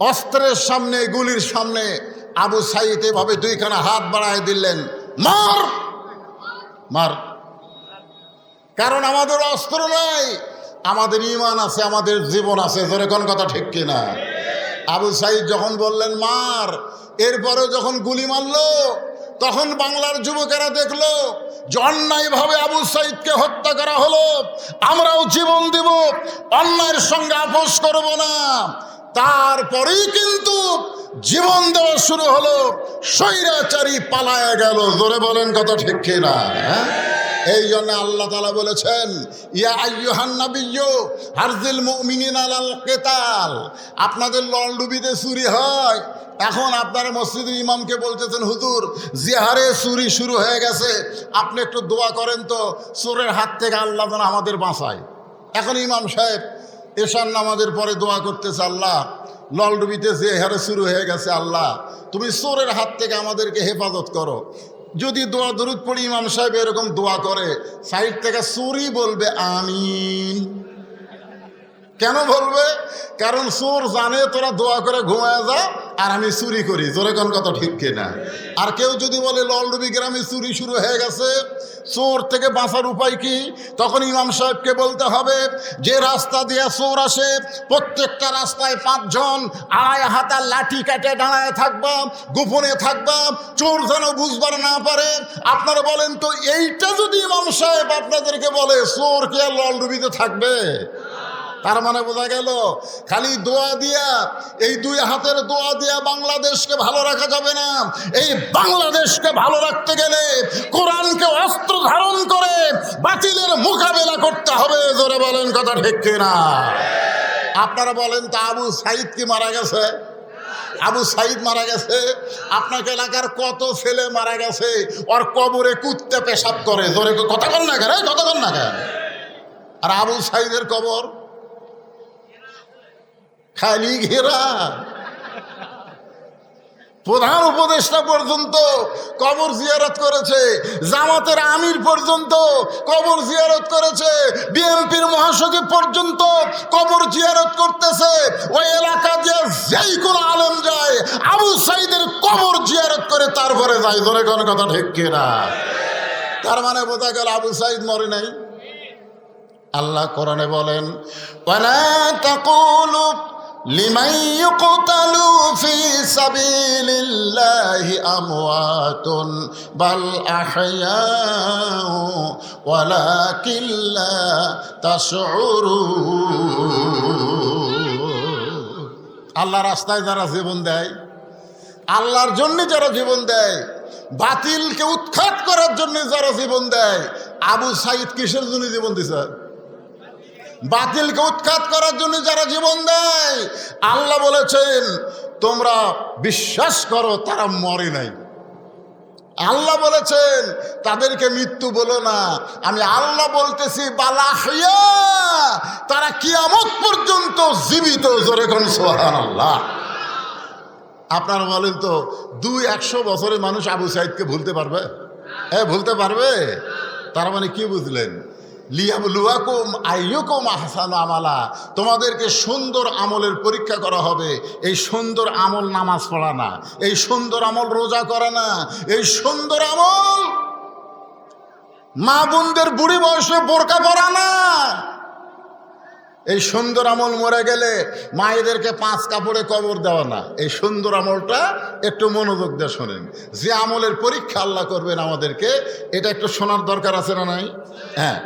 অস্ত্রের সামনে, গুলির সামনে আবু সাইদ এভাবে দুইখানা হাত বাড়ায় দিলেন, মার মার। কারণ আমাদের অস্ত্র নাই, আমাদের ঈমান আছে, আমাদের জীবন আছে। জোরে কোন কথা ঠিক কিনা? আবু সাইদ যখন বললেন মার, এরপরে যখন গুলি মারলো, তখন বাংলার যুবকেরা দেখলো যে অন্যায়ভাবে আবু সাইদকে হত্যা করা হলো, আমরাও জীবন দেব, অন্যায়ের সঙ্গে আপোষ করব না। তারপরেই কিন্তু জীবন দেওয়া শুরু হলো, স্বৈরাচারী পালায়া গেল। জোরে বলেন কথা ঠিক কিনা? এই জন্য আল্লাহ তাআলা বলেছেন, ইয়া আইয়ুহান নাবিয়্যু হারজিল মুমিনিনা আলাল কিতাল। আপনাদের লন্ডুবিতে চুরি হয়, এখন আপনারা মসজিদের ইমামকে বলতেছেন, হুজুর জিহারে চুরি শুরু হয়ে গেছে, আপনি একটু দোয়া করেন তো চোরের হাত থেকে আল্লাহ যেন আমাদের বাঁচায়। এখন ইমাম সাহেব এশার নামাজের পরে দোয়া করতেছে, আল্লাহ লন্ডুবিতে জিহারে শুরু হয়ে গেছে, আল্লাহ তুমি চোরের হাত থেকে আমাদেরকে হেফাজত করো। যদি দোয়া দরুদ পড়ি ইমাম সাহেব এরকম দোয়া করে, সাইড থেকে চোরই বলবে আমিন। কেন বলবে? কারণ চোর জানে তোরা দোয়া করে ঘুমায় যা, আর আমি চুরি করি। জোরে কোন কথা ঠিক কিনা? আর কেউ যদি বলে ললডুবি গ্রামে চুরি শুরু হয়ে গেছে, চোর থেকে বাঁচার উপায় কি? তখন ইমাম সাহেবকে বলতে হবে, যে রাস্তা দিয়ে চোর আসে প্রত্যেকটা রাস্তায় 5 জন আড়াই হাতা লাঠি কাটে দাঁড়ায় থাকবা, গোপনে থাকবা, চোর যেন বুঝবার না পারে। আপনারা বলেন তো, এইটা যদি ইমাম সাহেব আপনাদেরকে বলে, চোর কি আর ললডুবিতে থাকবে? তার মানে বোঝা গেল খালি দোয়া দিয়া, এই 2 হাতের দোয়া দিয়া বাংলাদেশকে ভালো রাখা যাবে না। এই বাংলাদেশকে ভালো রাখতে গেলে কোরআনকে অস্ত্র ধারণ করে বাতিলের মোকাবেলা করতে হবে। জোরে বলেন কথা ঠিক কিনা? আপনারা বলেন তো, আবু সাইদ কি মারা গেছে? আবু সাইদ মারা গেছে। আপনাকে এলাকার কত ছেলে মারা গেছে, ওর কবরে কুত্তে পেশাব করে। জোরে কথা বল না কেন? কথা বল না কেন? আর আবু সাইদের কবর খালি ঘেরা। প্রধান উপদেষ্টা পর্যন্ত কবর জিয়ারত করেছে, জামাতের আমির পর্যন্ত কবর জিয়ারত করেছে, বিএনপির মহাসচিব পর্যন্ত কবর জিয়ারত করতেছে। ওই এলাকা দিয়ে যেই কোনো আলেম যায়, আবু সাইদের কবর জিয়ারত করে তারপরে যায়। ধরে কোন কথা ঠিক কিনা? তার মানে বোঝা গেল আবু সাইদ মরে নাই। আল্লাহ কোরআনে বলেন, ওয়ালা তাকুলু লিমান ইউকতালু ফি সাবিলিল্লাহি আমওয়াতুন বাল আহইয়াউ ওয়ালাকিন লা তাশউরুন। আল্লাহর রাস্তায় যারা জীবন দেয়, আল্লাহর জন্য যারা জীবন দেয়, বাতিলকে উৎখাত করার জন্য যারা জীবন দেয়, আবু সাইদ কিসের জন্য জীবন দিছে? বাতিলকে উৎখাত করার জন্য যারা জীবন দেয়, আল্লাহ বলেছেন তোমরা বিশ্বাস করো তারা মরে নাই। আল্লাহ বলেছেন তাদেরকে মৃত্যু বলো না, আমি আল্লাহ বলতেছি বালাহিয়া, তারা কিয়ামত পর্যন্ত জীবিত। জোরে কোন সুবহানাল্লাহ। আপনারা বলেন তো, 200 বছরের মানুষ আবু সাইদকে ভুলতে পারবে? হ্যাঁ, ভুলতে পারবে। তার মানে কি বুঝলেন? লিয়াবলুয়াকুম আইয়ুকুম আহসানু আমালা, তোমাদেরকে সুন্দর আমলের পরীক্ষা করা হবে। এই সুন্দর আমল নামাজ পড়া না, এই সুন্দর আমল রোজা করা না, এই সুন্দর আমল মা বোনদের বুড়ি বয়সে বোরকা পরা না। এই সুন্দর আমল মরে গেলে মায়েদেরকে 5 কাপড়ে কবর দেওয়া না। এই সুন্দর আমলটা একটু মনোযোগ দিয়ে শোনেন। যে আমলের পরীক্ষা আল্লাহ করবেন আমাদেরকে, এটা একটু শোনার দরকার আছে না নাই? হ্যাঁ,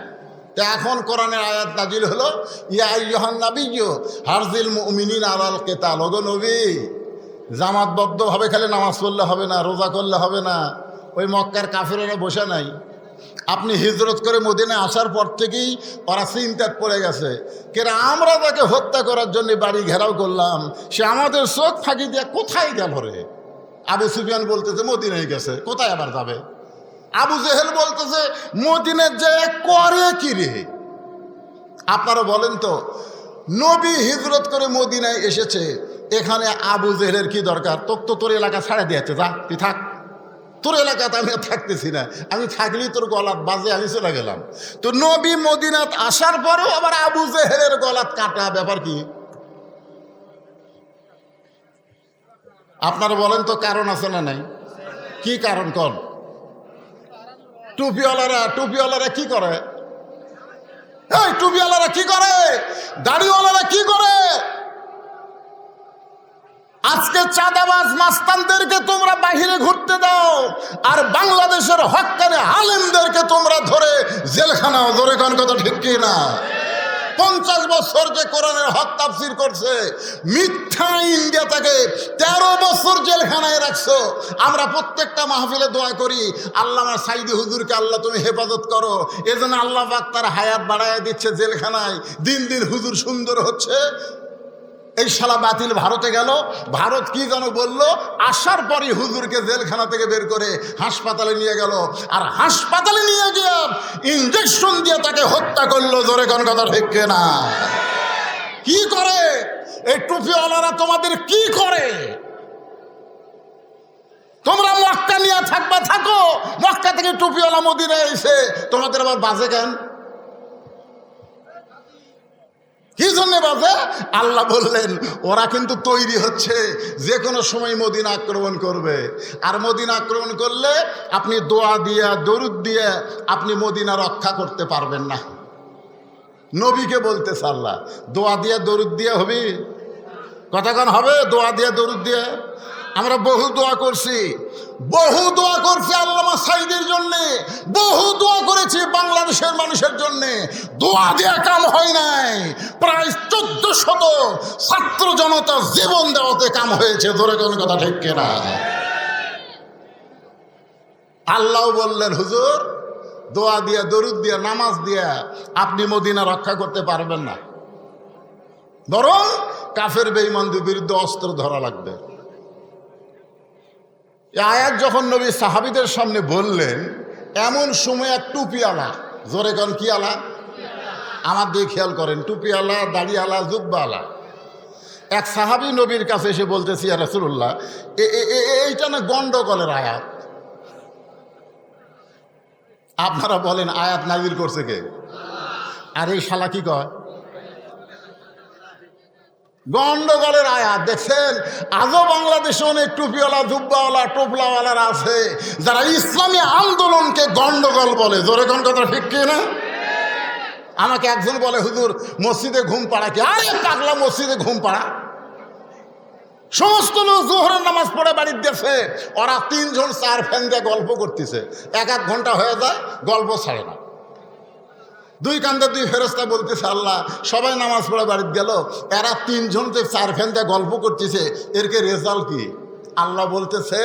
তা এখন কোরআনের আয়াত নাজিল হলো, ইয়া আইয়ুহান নাবিয়্যু হারজিল মুমিনিনা আলাল কিতাল। ওগো নবী, জামাতবদ্ধভাবে খালি নামাজ পড়লে হবে না, রোজা করলে হবে না। ওই মক্কার কাফেরেরা বসে নাই। আপনি হিজরত করে মদিনায় আসার পর থেকেই ওরা চিন্তাত পড়ে গেছে, কেন আমরা তাকে হত্যা করার জন্য বাড়ি ঘেরাও করলাম, সে আমাদের চোখ ফাঁকি দিয়ে কোথায় গেল রে? আবু সুফিয়ান বলতেছে মদিনায় গেছে, কোথায় আবার যাবে? আবু জেহেল বলতেছে মদিনায় যে করে কি রে? আপনারা বলেন তো, নবী হিজরত করে মদিনায় এসেছে, এখানে আবু জেহেলের কি দরকার? তোর এলাকা ছাড়া দিয়েছে, যা তুই থাক, তোর এলাকাতে আমি থাকতেছি না, আমি থাকলেই তোর গলাত বাজে, আমি চলে গেলাম। তো নবী মদিনাত আসার পরেও আবার আবু জেহেলের গলাত কাটা, ব্যাপার কি? আপনারা বলেন তো কারণ আছে না নাই? কি কারণ কোন? টুপিওয়ালারা কি করে? এই টুপিওয়ালারা কি করে? দাড়িওয়ালারা কি করে? আজকে চাঁদাবাজ মাস্তানদেরকে তোমরা বাহিরে ঘুরতে দাও, আর বাংলাদেশের হক্কানে আলেমদেরকে তোমরা ধরে জেলখানাও ধরে। কোন কথা ঠিক কি না? 50 বছর যে কোরআনের হক তাফসীর করছে, মিথ্যা ইন্ডিয়া তাকে 13 বছর জেলখানায় রাখছো। আমরা প্রত্যেকটা মাহফিলে দোয়া করি, আল্লামা সাইদি হুজুরকে আল্লাহ তুমি হেফাজত করো। এজন্য আল্লাহ পাক তার হায়াত বাড়ায় দিচ্ছে জেলখানায়। দিন দিন হুজুর সুন্দর হচ্ছে। এই শালা বাতিল ভারতে গেল, ভারত কি যেন বলল, আসার পরই হুজুরকে জেলখানা থেকে বের করে হাসপাতালে নিয়ে গেল, আর হাসপাতালে নিয়ে গিয়ে ইঞ্জেকশন দিয়ে তাকে হত্যা করলো। জোরে কোন কথা ঠিক না? কি করে এই টুপিওয়ালারা? তোমাদের কি করে? তোমরা মক্কা নিয়ে থাকবা, থাকো। মক্কা থেকে টুপিওয়ালা মদিনায় এসে তোমাদের আবার বাজে কেন? কি জন্য বাজে? আল্লাহ বললেন ওরা কিন্তু তৈরি হচ্ছে, যে কোনো সময় মদিনা আক্রমণ করবে। আর মদিনা আক্রমণ করলে আপনি দোয়া দিয়ে দরুদ দিয়ে আপনি মদিনা রক্ষা করতে পারবেন না। নবীকে বলতেছে আল্লাহ, দোয়া দিয়ে দরুদ দিয়ে হবে? কথাক্ষণ হবে? দোয়া দিয়ে দরুদ দিয়ে আমরা বহু দোয়া করছি, আল্লামা সাইদের জন্যে, বহু দোয়া করেছি বাংলাদেশের মানুষের জন্যে। দোয়া দেওয়া কাম হয় নাই। প্রায় 1400 ছাত্র জনতা জীবন দেওয়াতে কাম হয়েছে। ধরে কোন কথা ঠিক কিনা? আল্লাহ বললেন হুজুর, দোয়া দিয়া দরুদ দিয়া নামাজ দিয়া আপনি মদিনা রক্ষা করতে পারবেন না, বরং কাফের বেঈমানদের বিরুদ্ধে অস্ত্র ধরা লাগবে। আয়াত যখন নবী সাহাবীদের সামনে বললেন, এমন সময় এক টুপিওয়ালা, জোরে কোন কি আলা? আমার দিয়ে খেয়াল করেন, টুপিওয়ালা, দাড়িওয়ালা, জুব্বাওয়ালা এক সাহাবী নবীর কাছে এসে বলতেছি, ইয়া রাসূলুল্লাহ, এইটা না গন্ডগোলের আয়াত। আপনারা বলেন আয়াত নাযিল করছে কে? আর এই শালা কি কয়? গন্ডগোলের আয়াত। দেখছেন, আজও বাংলাদেশে অনেক টুপিওয়ালা, জুব্বাওয়ালা, টোপলাওয়ালারা আছে যারা ইসলামী আন্দোলনকে গন্ডগোল বলে। জোরে কোন কথা ঠিক কি না? আমাকে একজন বলে, হুজুর মসজিদে ঘুম পাড়া কি? আরে পাগলা, মসজিদে ঘুম পাড়া? সমস্ত লোক জোহরের নামাজ পড়ে বাড়ির দেশে, ওরা 3 জন 4 ফ্যান দিয়ে গল্প করতেছে, 1-1 ঘন্টা হয়ে যায়, গল্প ছাড়ে না। 2 কান্দে 2 ফেরেশতা বলতেছে, আল্লাহ সবাই নামাজ পড়ে বাড়িতে গেল, এরা 3 জন যে 4 ফ্যান দিয়ে গল্প করতেছে, এরকে রেজাল্ট কি? আল্লাহ বলতেছে,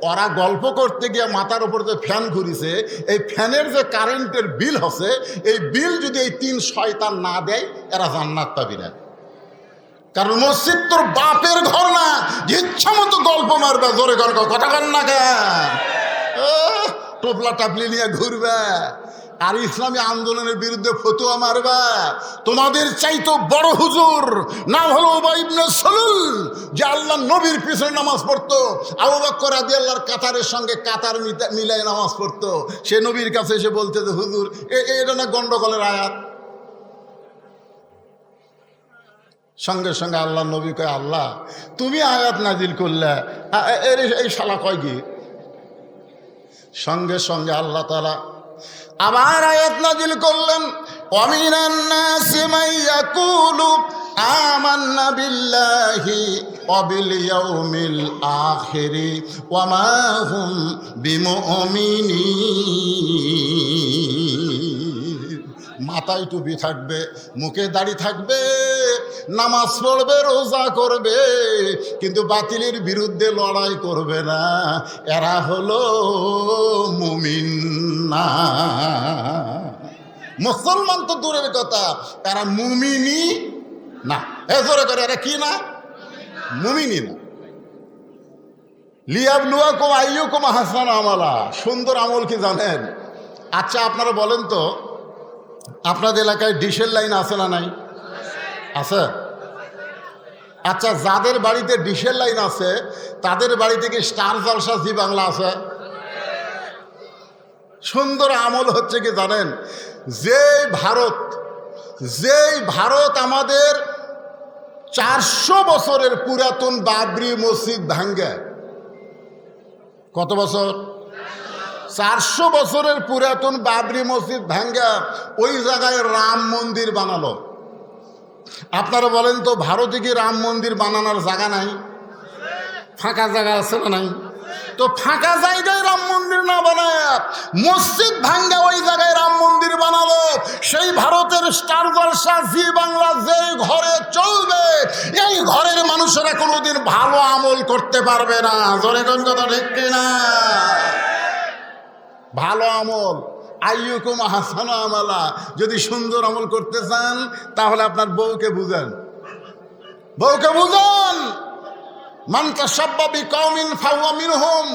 ওরা গল্প করতে গিয়ে মাথার উপর যে ফ্যান ঘুরিছে, এই ফ্যানের যে কারেন্টের বিল হচ্ছে, এই বিল যদি এই 3 শয়তান না দেয়, এরা জান্নাত পাবি না। কারণ মসজিদ তোর বাপের ঘর না, ইচ্ছা মতো গল্প মারবে। জোরে গল্প কথা বল না কেন? টোপলা টাপলি নিয়ে ঘুরবে আর ইসলামী আন্দোলনের বিরুদ্ধে ফতোয়া মারবে। তোমাদের চাইতো বড় হুজুর নাম হলো উবাই ইবনে সালুল, যে আল্লাহ নবীর পিছনে নামাজ পড়তো, আবু বকর রাদিয়াল্লাহর কাতারের সঙ্গে কাতার মিলাই নামাজ পড়তো। সে নবীর কাছে এসে বলতে যে হুজুর এটা না গন্ডগোলের আয়াত। সঙ্গে সঙ্গে আল্লাহ নবী কয়, আল্লাহ তুমি আয়াত নাজিল করলে, এই শালা কয় কি? সঙ্গে সঙ্গে আল্লাহ তাআলা আবার আয়াত নাজিল করলেন, ওয়ামিনান নাসি মান ইয়াকুলু আমান্না বিল্লাহি ওয়া বিল ইয়াউমিল আখিরি ওয়া মা হুম বিমুমিনিন। মাথায় টুপি থাকবে, মুখে দাড়ি থাকবে, নামাজ পড়বে, রোজা করবে, কিন্তু বাতিলের বিরুদ্ধে লড়াই করবে না। এরা হলো মুমিন না। মুসলমান তো দূরের কথা, এরা মুমিনি না। জোরে করে এরা কি না? মুমিনি না। লিয়াবলুয়াকুম আইয়ুকুম আহসানু আমালা। সুন্দর আমল কি জানেন? আচ্ছা আপনারা বলেন তো, আপনাদের এলাকায় ডিশের লাইন আছে না নাই? আছে। আচ্ছা, যাদের বাড়িতে ডিশের লাইন আছে তাদের বাড়িতে কি স্টার জলসা জি বাংলা আছে? সুন্দর আমল হচ্ছে কি জানেন? যেই ভারত আমাদের 400 বছরের পুরাতন বাবরি মসজিদ ভাঙ্গে। কত বছর? 400 বছরের পুরাতন বাবরি মসজিদ ভাঙ্গা ওই জায়গায় রাম মন্দির বানালো। আপনারা বলেন তো, ভারতে কি রাম মন্দির বানানোর জায়গা নাই? ফাঁকা জায়গা আছে না নাই? তো ফাঁকা জায়গায় রাম মন্দির না বানায় মসজিদ ভাঙ্গা ওই জায়গায় রাম মন্দির বানালো। সেই ভারতের স্টার জলসা জি বাংলা যেই ঘরে চলবে, এই ঘরের মানুষেরা কোনোদিন ভালো আমল করতে পারবে না। জোরে কোন কথা ঠিক কিনা? ভালো আমল, আইয়ুকুম আহসানু আমালা, যদি সুন্দর আমল করতে চান তাহলে আপনার বউকে বুঝান, বউকে বুঝান। মান তাশাব্বা বিকওমিন ফাহুয়া মিনহুম,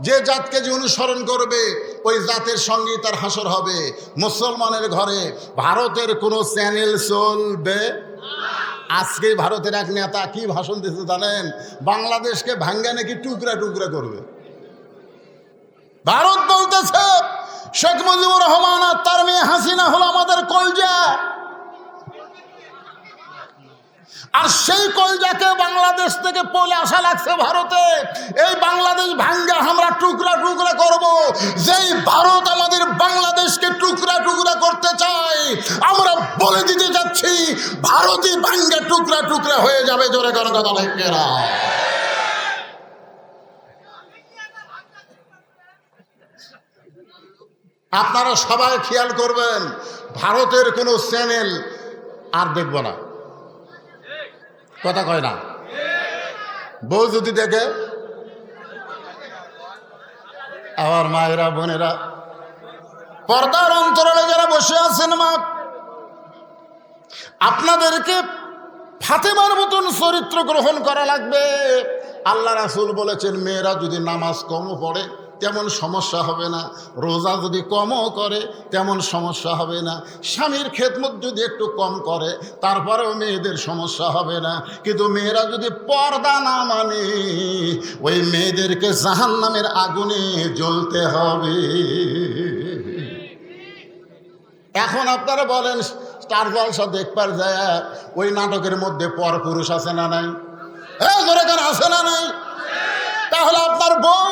যে জাতকে যে অনুসরণ করবে ওই জাতের সঙ্গেই তার হাসর হবে। মুসলমানের ঘরে ভারতের কোনো চ্যানেল চলবে। আজকে ভারতের এক নেতা কি ভাষণ দিতে জানেন? বাংলাদেশকে ভাঙ্গা নাকি টুকরা টুকরা করবে। ভারত বলতেছে শেখ মুজিবুর রহমান আর তার মেয়ে হাসিনা হলো আমাদের কলজা, আর সেই কলজাকে বাংলাদেশ থেকে পলে আসা লাগছে ভারতে। এই বাংলাদেশ ভাঙ্গা আমরা টুকরা টুকরা করব। যেই ভারত আমাদের বাংলাদেশকে টুকরা টুকরা করতে চায়, আমরা বলে দিতে যাচ্ছি ভারতই ভাঙ্গা টুকরা টুকরা হয়ে যাবে। জোরে করে কথা বলতে না। আপনারা সবাই খেয়াল করবেন, ভারতের কোনো চ্যানেল আর দেখব না। কথা কয় না? বউ যদি দেখে, আমার মায়েরা বোনেরা পর্দার অন্তরালে যারা বসে আছেন, মা আপনাদেরকে ফাতেমার মতন চরিত্র গ্রহণ করা লাগবে। আল্লাহ রাসূল বলেছেন, মেয়েরা যদি নামাজ কমও পড়ে তেমন সমস্যা হবে না, রোজা যদি কমও করে তেমন সমস্যা হবে না, স্বামীর খেদমত যদি একটু কম করে তারপরেও মেয়েদের সমস্যা হবে না। কিন্তু মেয়েরা যদি পর্দা না মানে, ওই মেয়েদেরকে জাহান্নামের আগুনে জ্বলতে হবে। এখন আপনারা বলেন, স্টার জলসা দেখবার যায় ওই নাটকের মধ্যে পরপুরুষ আছে না নাই? হ্যাঁ, জোরে কেন আছে না নাই? তাহলে আপনার বউ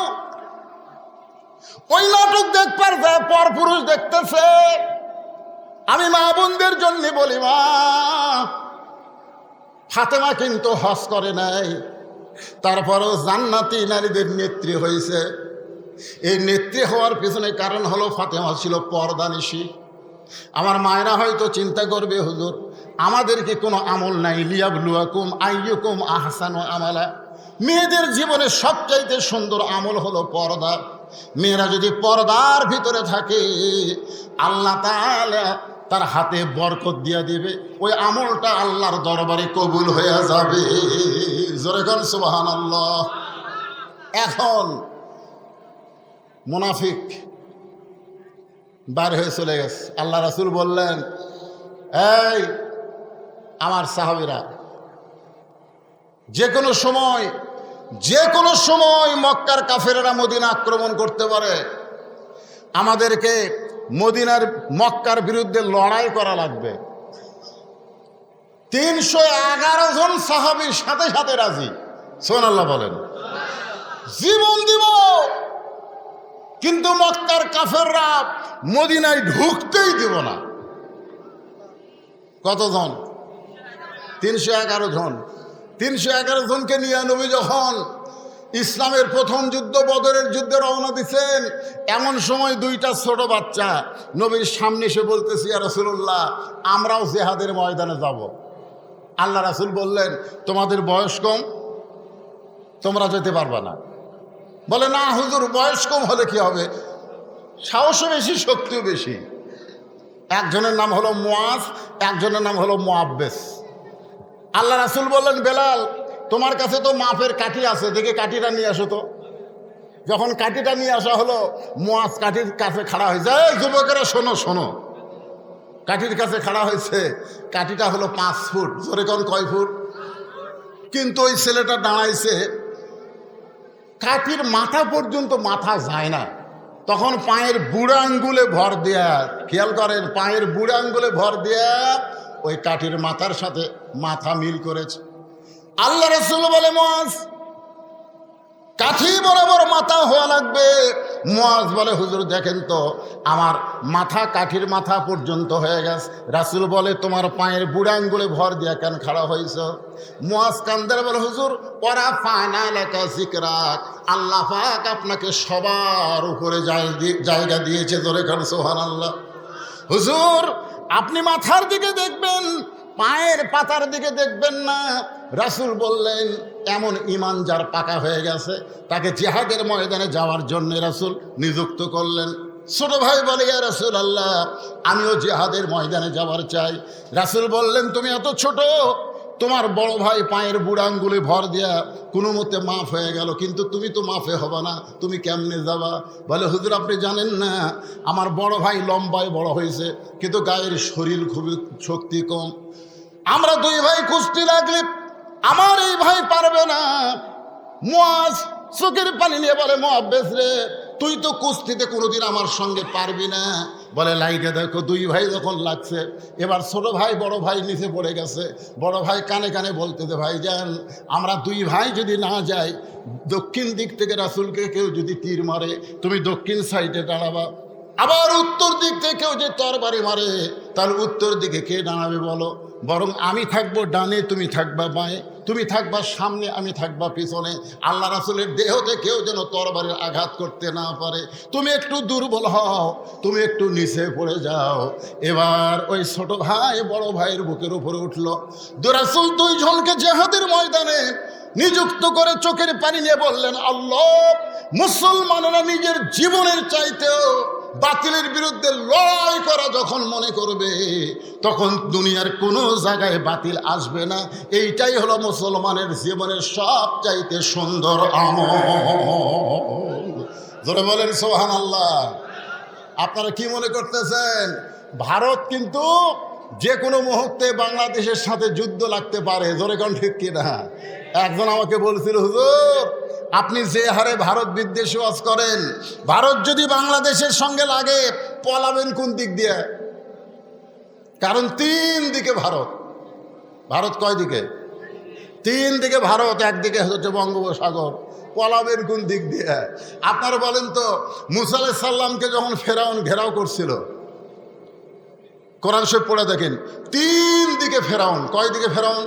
ওই নাটক দেখবার যায় পরপুরুষ দেখতেছে। আমি মা বোনদের জন্য বলি, মা ফাতেমা কিন্তু হজ করে নাই, তারপরেও জান্নাতি নারীদের নেত্রী হয়েছে। এই নেত্রী হওয়ার পিছনে কারণ হলো ফাতেমা ছিল পর্দানিশী। আমার মায়েরা হয়তো চিন্তা করবে, হুজুর আমাদেরকে কোনো আমল নাই, লিয়াবলুয়াকুম আইয়ুকুম আহসানু আমালা। মেয়েদের জীবনে সবচাইতে সুন্দর আমল হলো পর্দা। মেয়েরা যদি পর্দার ভিতরে থাকে, আল্লাহ তাআলা তার হাতে বরকত দিয়ে দিবে, ওই আমলটা আল্লাহর দরবারে কবুল হয়ে যাবে। জোরে কোন সুবহানাল্লাহ। এখন মুনাফিক বার হয়ে চলে গেছে। আল্লাহ রাসূল বললেন, এই আমার সাহাবীরা, যে কোনো সময় মক্কার কাফেরেরা মদিনা আক্রমণ করতে পারে, আমাদেরকে মক্কার বিরুদ্ধে লড়াই করা লাগবে। 311 জন সাহাবীর সাথে সাথে রাজি। সুবহানাল্লাহ বলেন। জীবন দিব, কিন্তু মক্কার কাফেররা মদিনায় ঢুকতেই দিব না। কতজন? 311 জন। 311 জনকে নিয়ে নবী যখন ইসলামের প্রথম যুদ্ধ বদরের যুদ্ধে রওনা দিচ্ছেন, এমন সময় দুইটা ছোট বাচ্চা নবীর সামনে এসে বলতেছে, ইয়া রাসূলুল্লাহ, আমরাও জিহাদের ময়দানে যাব। আল্লাহ রাসূল বললেন, তোমাদের বয়স কম, তোমরা যেতে পারবে না। বলে, না হুজুর, বয়স কম হলে কি হবে, সাহসও বেশি, শক্তিও বেশি। একজনের নাম হলো মুআজ, একজনের নাম হলো মুআব্বেস। আল্লাহ রাসূল বললেন, বেলাল, তোমার কাছে তো মাপের কাঠি আছে, দেখে কাঠিটা নিয়ে আসো তো। যখন কাঠিটা নিয়ে আসা হলো, মুআজ কাঠির কাছে খাড়া হয়ে যায়। যুবকেরা শোনো শোনো, কাঠির কাছে খাড়া হয়েছে। কাঠিটা হলো 5 ফুট। জোরে কোন কয় ফুট? কিন্তু ওই ছেলেটা দাঁড়াইছে, কাঠির মাথা পর্যন্ত মাথা যায় না। তখন পায়ের বুড়া আঙ্গুলে ভর দেয়া, খেয়াল করেন, পায়ের বুড়া আঙ্গুলে ভর দেয়া ওই কাঠির মাথার সাথে মাথা মিল করেছে। আল্লাহ রাসূল বলে মুয়াজ কাঠি বরাবর মাথা হওয়া লাগবে। মুয়াজ বলে হুজুর দেখেন তো আমার মাথা কাঠির মাথা পর্যন্ত হয়ে গেছে। রাসূল বলে তোমার পায়ের বুড়া আঙ্গুলে ভর দিয়া কেন খাড়া হয়েছ? মুয়াজ কান্দার বলে হুজুর ওরা ফানা লাকা যিকরাক, আল্লাহ পাক আপনাকে সবার উপরে জায়গা দিয়েছে। জোরে কান সুবহানাল্লাহ। হুজুর আপনি মাথার দিকে দেখবেন, পায়ের পাতার দিকে দেখবেন না। রাসূল বললেন এমন ঈমান যার পাকা হয়ে গেছে তাকে জিহাদের ময়দানে যাওয়ার জন্য রাসূল নিযুক্ত করলেন। ছোট ভাই বলে ইয়া রাসূলুল্লাহ আমিও জিহাদের ময়দানে যাওয়ার চাই। রাসূল বললেন তুমি এত ছোট, তোমার বড় ভাই পায়ের বুড়া আঙ্গুলে ভর দেয়া কোনো মতে মাফ হয়ে গেল, কিন্তু তুমি তো মাফে হবে না, তুমি কেমনে যাবা? বলে হুজুর আপনি জানেন না আমার বড় ভাই লম্বায় বড় হয়েছে কিন্তু গায়ের শরীর খুবই শক্তি কম। আমরা দুই ভাই কুস্তি লাগলে আমার এই ভাই পারবে না। মুয়াজ চোখের পানি নিয়ে বলে মুআব্বেস রে তুই তো কুস্তিতে কোনোদিন আমার সঙ্গে পারবি না। বলে লাইটে দেখো দুই ভাই যখন লাগছে, এবার ছোট ভাই বড় ভাই নিচে পড়ে গেছে। বড় ভাই কানে কানে বলতেছে ভাই যান আমরা দুই ভাই যদি না যাই, দক্ষিণ দিক থেকে রাসূলকে কেউ যদি তীর মারে তুমি দক্ষিণ সাইডে দাঁড়াবা, আবার উত্তর দিক থেকে কেউ যে তরবারি মারে তাহলে উত্তর দিকে কে দাঁড়াবে বলো? বরং আমি থাকবো ডানে তুমি থাকবা বাঁয়ে, তুমি থাকবা সামনে আমি থাকবা পিছনে। আল্লাহ রাসূলের দেহতে কেউ যেন তরবারির আঘাত করতে না পারে। তুমি একটু দুর্বল হও, তুমি একটু নিচে পড়ে যাও। এবার ওই ছোট ভাই বড় ভাইয়ের বুকের উপরে উঠলো। রাসূল দুইজনকে জিহাদের ময়দানে নিযুক্ত করে চোখের পানি নিয়ে বললেন আল্লাহ মুসলমানেরা নিজের জীবনের চাইতেও বাতিলের বিরুদ্ধে লড়াই করা যখন মনে করবে তখন দুনিয়ার কোনো জায়গায় বাতিল আসবে না। এইটাই হলো মুসলমানের জীবনের সবচাইতে সুন্দর আমল। জোরে বলেন সুবহানাল্লাহ। আপনারা কি মনে করতেছেন ভারত কিন্তু যে কোনো মুহূর্তে বাংলাদেশের সাথে যুদ্ধ লাগতে পারে? জোরে কোন ঠিক কিনা? একজন আমাকে বলছিল হুজুর আপনি যে হারে ভারত বিদ্বেষী ওয়াজ করেন, ভারত যদি বাংলাদেশের সঙ্গে লাগে পলাবেন কোন দিক দিয়ে? কারণ তিন দিকে ভারত। ভারত কয় দিকে? তিন দিকে ভারত, একদিকে হচ্ছে বঙ্গোপসাগর। পলাবেন কোন দিক দিয়ে? আপনারা বলেন তো মুসা আলাইহিস সালামকে যখন ফেরাউন ঘেরাও করছিল, কোরআন শরীফ পড়ে দেখেন তিন দিকে ফেরাউন। কয় দিকে ফেরাউন?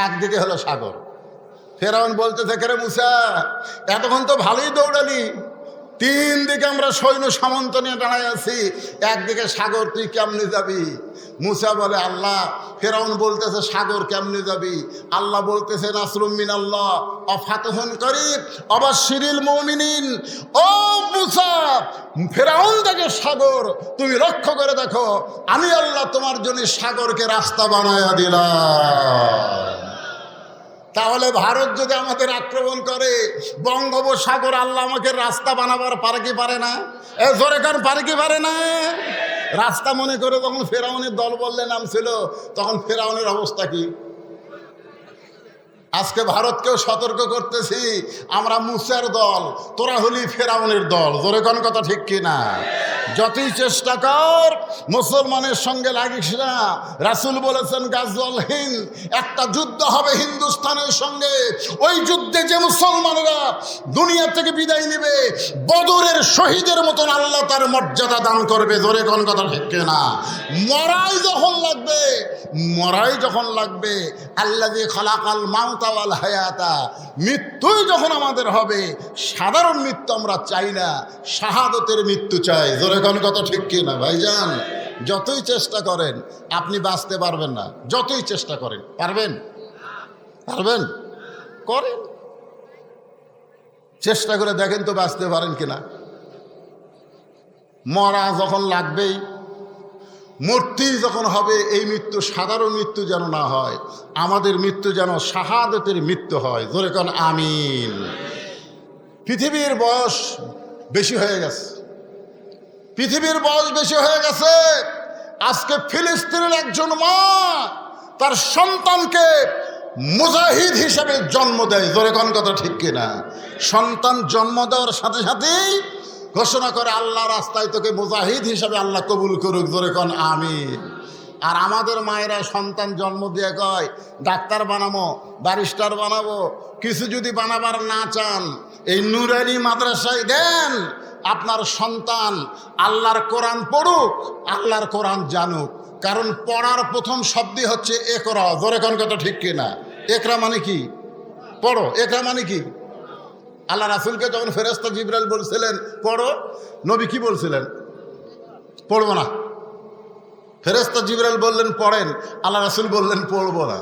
একদিকে হলো সাগর। ফেরাউন বলতেছে কে রে মুসা এতক্ষণ তো ভালোই দৌড়ালি, তিন দিকে আমরা সৈন্য সামন্ত নিয়ে দাঁড়ায় আছি, একদিকে সাগর, তুই কেমনে যাবি? মুসা বলে আল্লাহ, ফেরাউন বলতেছে সাগর কেমনে যাবি? আল্লাহ বলতেছে নাসরুম মিনাল্লাহ ওয়া ফাতহুন করিব ওয়াবাশশিরিল মুমিনিন। ও মুসা ফেরাউন দেখে সাগর, তুমি লক্ষ্য করে দেখো আমি আল্লাহ তোমার জন্য সাগরকে রাস্তা বানায়া দিলাম। তাহলে ভারত যদি আমাদের আক্রমণ করে বঙ্গোপসাগর আল্লাহ আমাকে রাস্তা বানাবার পারে কি পারে না? এ জোরে কার পারে কি পারে না? রাস্তা মনে করে যখন ফেরাউনের দল বললে নামছিল তখন ফেরাউনের অবস্থা কি? আজকে ভারতকেও সতর্ক করতেছি আমরা মুসার দল, তোরা হলি ফেরাউনের দল। জোরে কোন কথা ঠিক কিনা? যতই চেষ্টা কর মুসলমানের সঙ্গে লাগিস না। রাসূল বলেছেন গাজওয়াল হিন্দ, একটা যুদ্ধ হবে হিন্দুস্তানের সঙ্গে, ওই যুদ্ধে যে মুসলমানেরা দুনিয়া থেকে বিদায় নেবে বদরের শহীদের মতন আল্লাহ তার মর্যাদা দান করবে। জোরে কোন কথা ঠিক কিনা? মরাই যখন লাগবে, মরাই যখন লাগবে, আল্লাযী খালাকাল মাউতা ওয়াল হায়াতা, মৃত্যুই যখন আমাদের হবে, সাধারণ মৃত্যু আমরা চাই না, শাহাদতের মৃত্যু চাই। জোরে কোন কথা ঠিক কিনা ভাইজান? যতই চেষ্টা করেন আপনি বাঁচতে পারবেন না, যতই চেষ্টা করেন। পারবেন? পারবেন? করেন, চেষ্টা করে দেখেন তো বাঁচতে পারেন কিনা। মরা যখন লাগবেই, মূর্তি যখন হবে, এই মৃত্যু সাধারণ মৃত্যু যেন না হয়, আমাদের মৃত্যু যেন শাহাদতের মৃত্যু হয়। জোরে কোন আমিন। পৃথিবীর বয়স বেশি হয়ে গেছে, পৃথিবীর বয়স বেশি হয়ে গেছে। আজকে ফিলিস্তিনের একজন মা তার সন্তানকে মুজাহিদ হিসেবে জন্ম দেয়। জোরে কোন কথা ঠিক কিনা? সন্তান জন্ম দেওয়ার সাথে সাথেই ঘোষণা করে আল্লাহ রাস্তায় তোকে মুজাহিদ হিসাবে আল্লাহ কবুল করুক। জোরে কোন আমিন। আর আমাদের মায়েরা সন্তান জন্ম দিয়ে কয় ডাক্তার বানাবো, ব্যারিস্টার বানাবো। কিছু যদি বানাবার না চান, এই নুরানি মাদ্রাসায় দেন, আপনার সন্তান আল্লাহর কোরআন পড়ুক, আল্লাহর কোরআন জানুক। কারণ পড়ার প্রথম শব্দই হচ্ছে একরা। জোরে কোন কথা ঠিক কিনা? একরা মানে কি? পড়ো। একরা মানে কি? আল্লাহ রাসূলকে যখন ফেরেশতা জিবরাইল বলছিলেন পড়ো, নবী কি বলছিলেন? পড়বো না। ফেরেশতা জিবরাইল বললেন পড়েন, আল্লাহ রাসূল বললেন পড়বো না।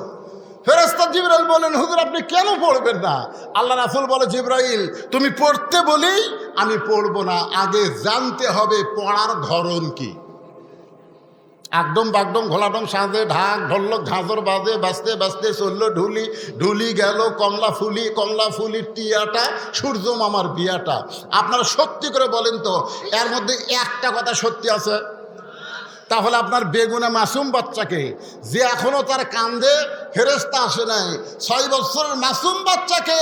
ফেরেশতা জিবরাইল বললেন হুজুর আপনি কেন পড়বেন না? আল্লাহ রাসূল বলে জিবরাইল তুমি পড়তে বলি আমি পড়বো না, আগে জানতে হবে পড়ার ধরন কি। একদম বাগডম ঘোলাডম সাজে ঢাক ঢোলক ঝাঁঝর বাজে বাজতে বাজতে চললো ঢুলি, ঢুলি গেল কমলা ফুলি, কমলা ফুলির টিয়াটা সূর্য মামার বিয়াটা। আপনারা সত্যি করে বলেন তো এর মধ্যে একটা কথা সত্যি আছে? তাহলে আপনার বেগুনে মাসুম বাচ্চাকে, যে এখনো তার কান্দে ফেরেশতা আসে নাই, 6 বছরের মাসুম বাচ্চাকে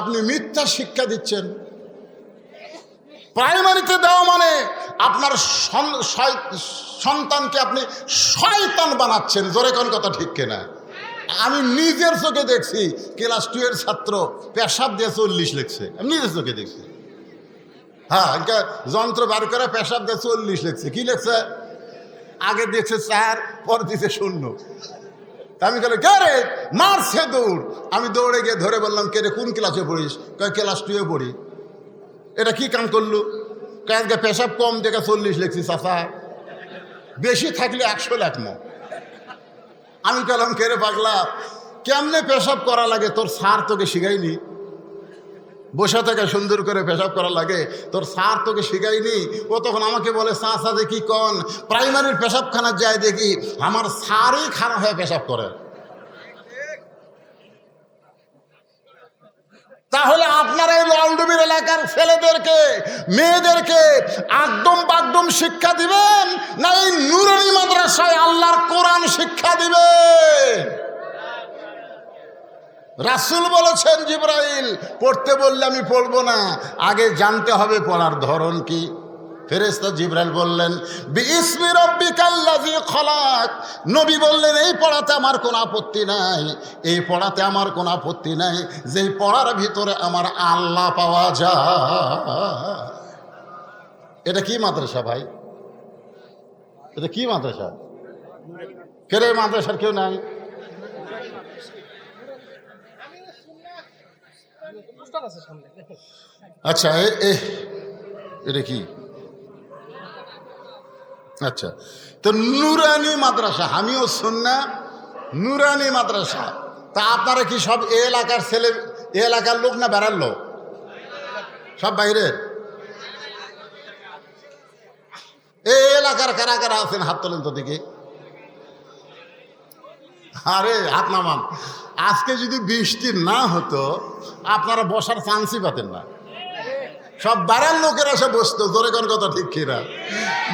আপনি মিথ্যা শিক্ষা দিচ্ছেন। প্রাইমারিতে দেওয়া মানে আপনার সন্তানকে আপনি শয়তান বানাচ্ছেন। জোরে কোন কথা ঠিক কিনা? আমি নিজের চোখে দেখছি ক্লাস 2 এর ছাত্র পেশাব দিয়ে 40 লিখছে, আমি নিজের চোখে দেখছি। হ্যাঁ, যন্ত্র বার করে পেশাব দিয়ে 40 লিখছে। কি লিখছে? আগে দেখছে 4, পর দিছে 0। আমি বলে কে রে, মারছে দৌড়। আমি দৌড়ে গিয়ে ধরে বললাম কে রে কোন ক্লাসে পড়িস? কয় ক্লাস 2 এ পড়ি। এটা কি কাম করলু? আজকে পেশাব কম দেখে 40 লিখছি চাচা, বেশি থাকলে 100 লেখমো। আমি বললাম কে রে পাগলা, কেমনে পেশাব করা লাগে তোর স্যার তোকে শিখাইনি? বসে থেকে সুন্দর করে পেশাব করা লাগে তোর স্যার তোকে শিখাইনি? ও তখন আমাকে বলে চাচা দেখি কন প্রাইমারির পেশাবখানা যায় দেখি আমার স্যারই খারাপ হয়ে পেশাব করে। তাহলে আপনারা এই লন্ডবির এলাকার ছেলেদেরকে মেয়েদেরকে একদম বাগদম শিক্ষা দিবেন না এই নুরানি মাদ্রাসায় আল্লাহর কোরআন শিক্ষা দিবেন? রাসূল বলেছেন জিবরাইল পড়তে বললে আমি পড়বো না, আগে জানতে হবে পড়ার ধরন কি। ফেরেশতা জিবরাইল বললেন বিইসমি রাব্বিকাল্লাযী খলাক। নবী বললেন এই পড়াতে আমার কোনো আপত্তি নাই, এই পড়াতে আমার কোনো আপত্তি নাই, যেই পড়ার ভিতরে আমার আল্লাহ পাওয়া যায়। এটা কি মাদ্রাসা ভাই? এটা কি মাদ্রাসা? কেন মাদ্রাসার কেউ নাই? আচ্ছা এটা কি? আচ্ছা, তো নুরানি মাদ্রাসা, আমিও সুন্না নুরানি মাদ্রাসা। তা আপনারা কি সব এ এলাকার ছেলে, এ এলাকার লোক না বেড়ার লোক? সব বাইরের? এই এলাকার কারা কারা আছেন হাত তোলেন তো দেখি। আরে হাত নামান। আজকে যদি বৃষ্টি না হতো আপনারা বসার চান্সই পাতেন না, সব বাইরের লোকেরা এসে বসতো। জোরে কোন কথা ঠিক কিনা?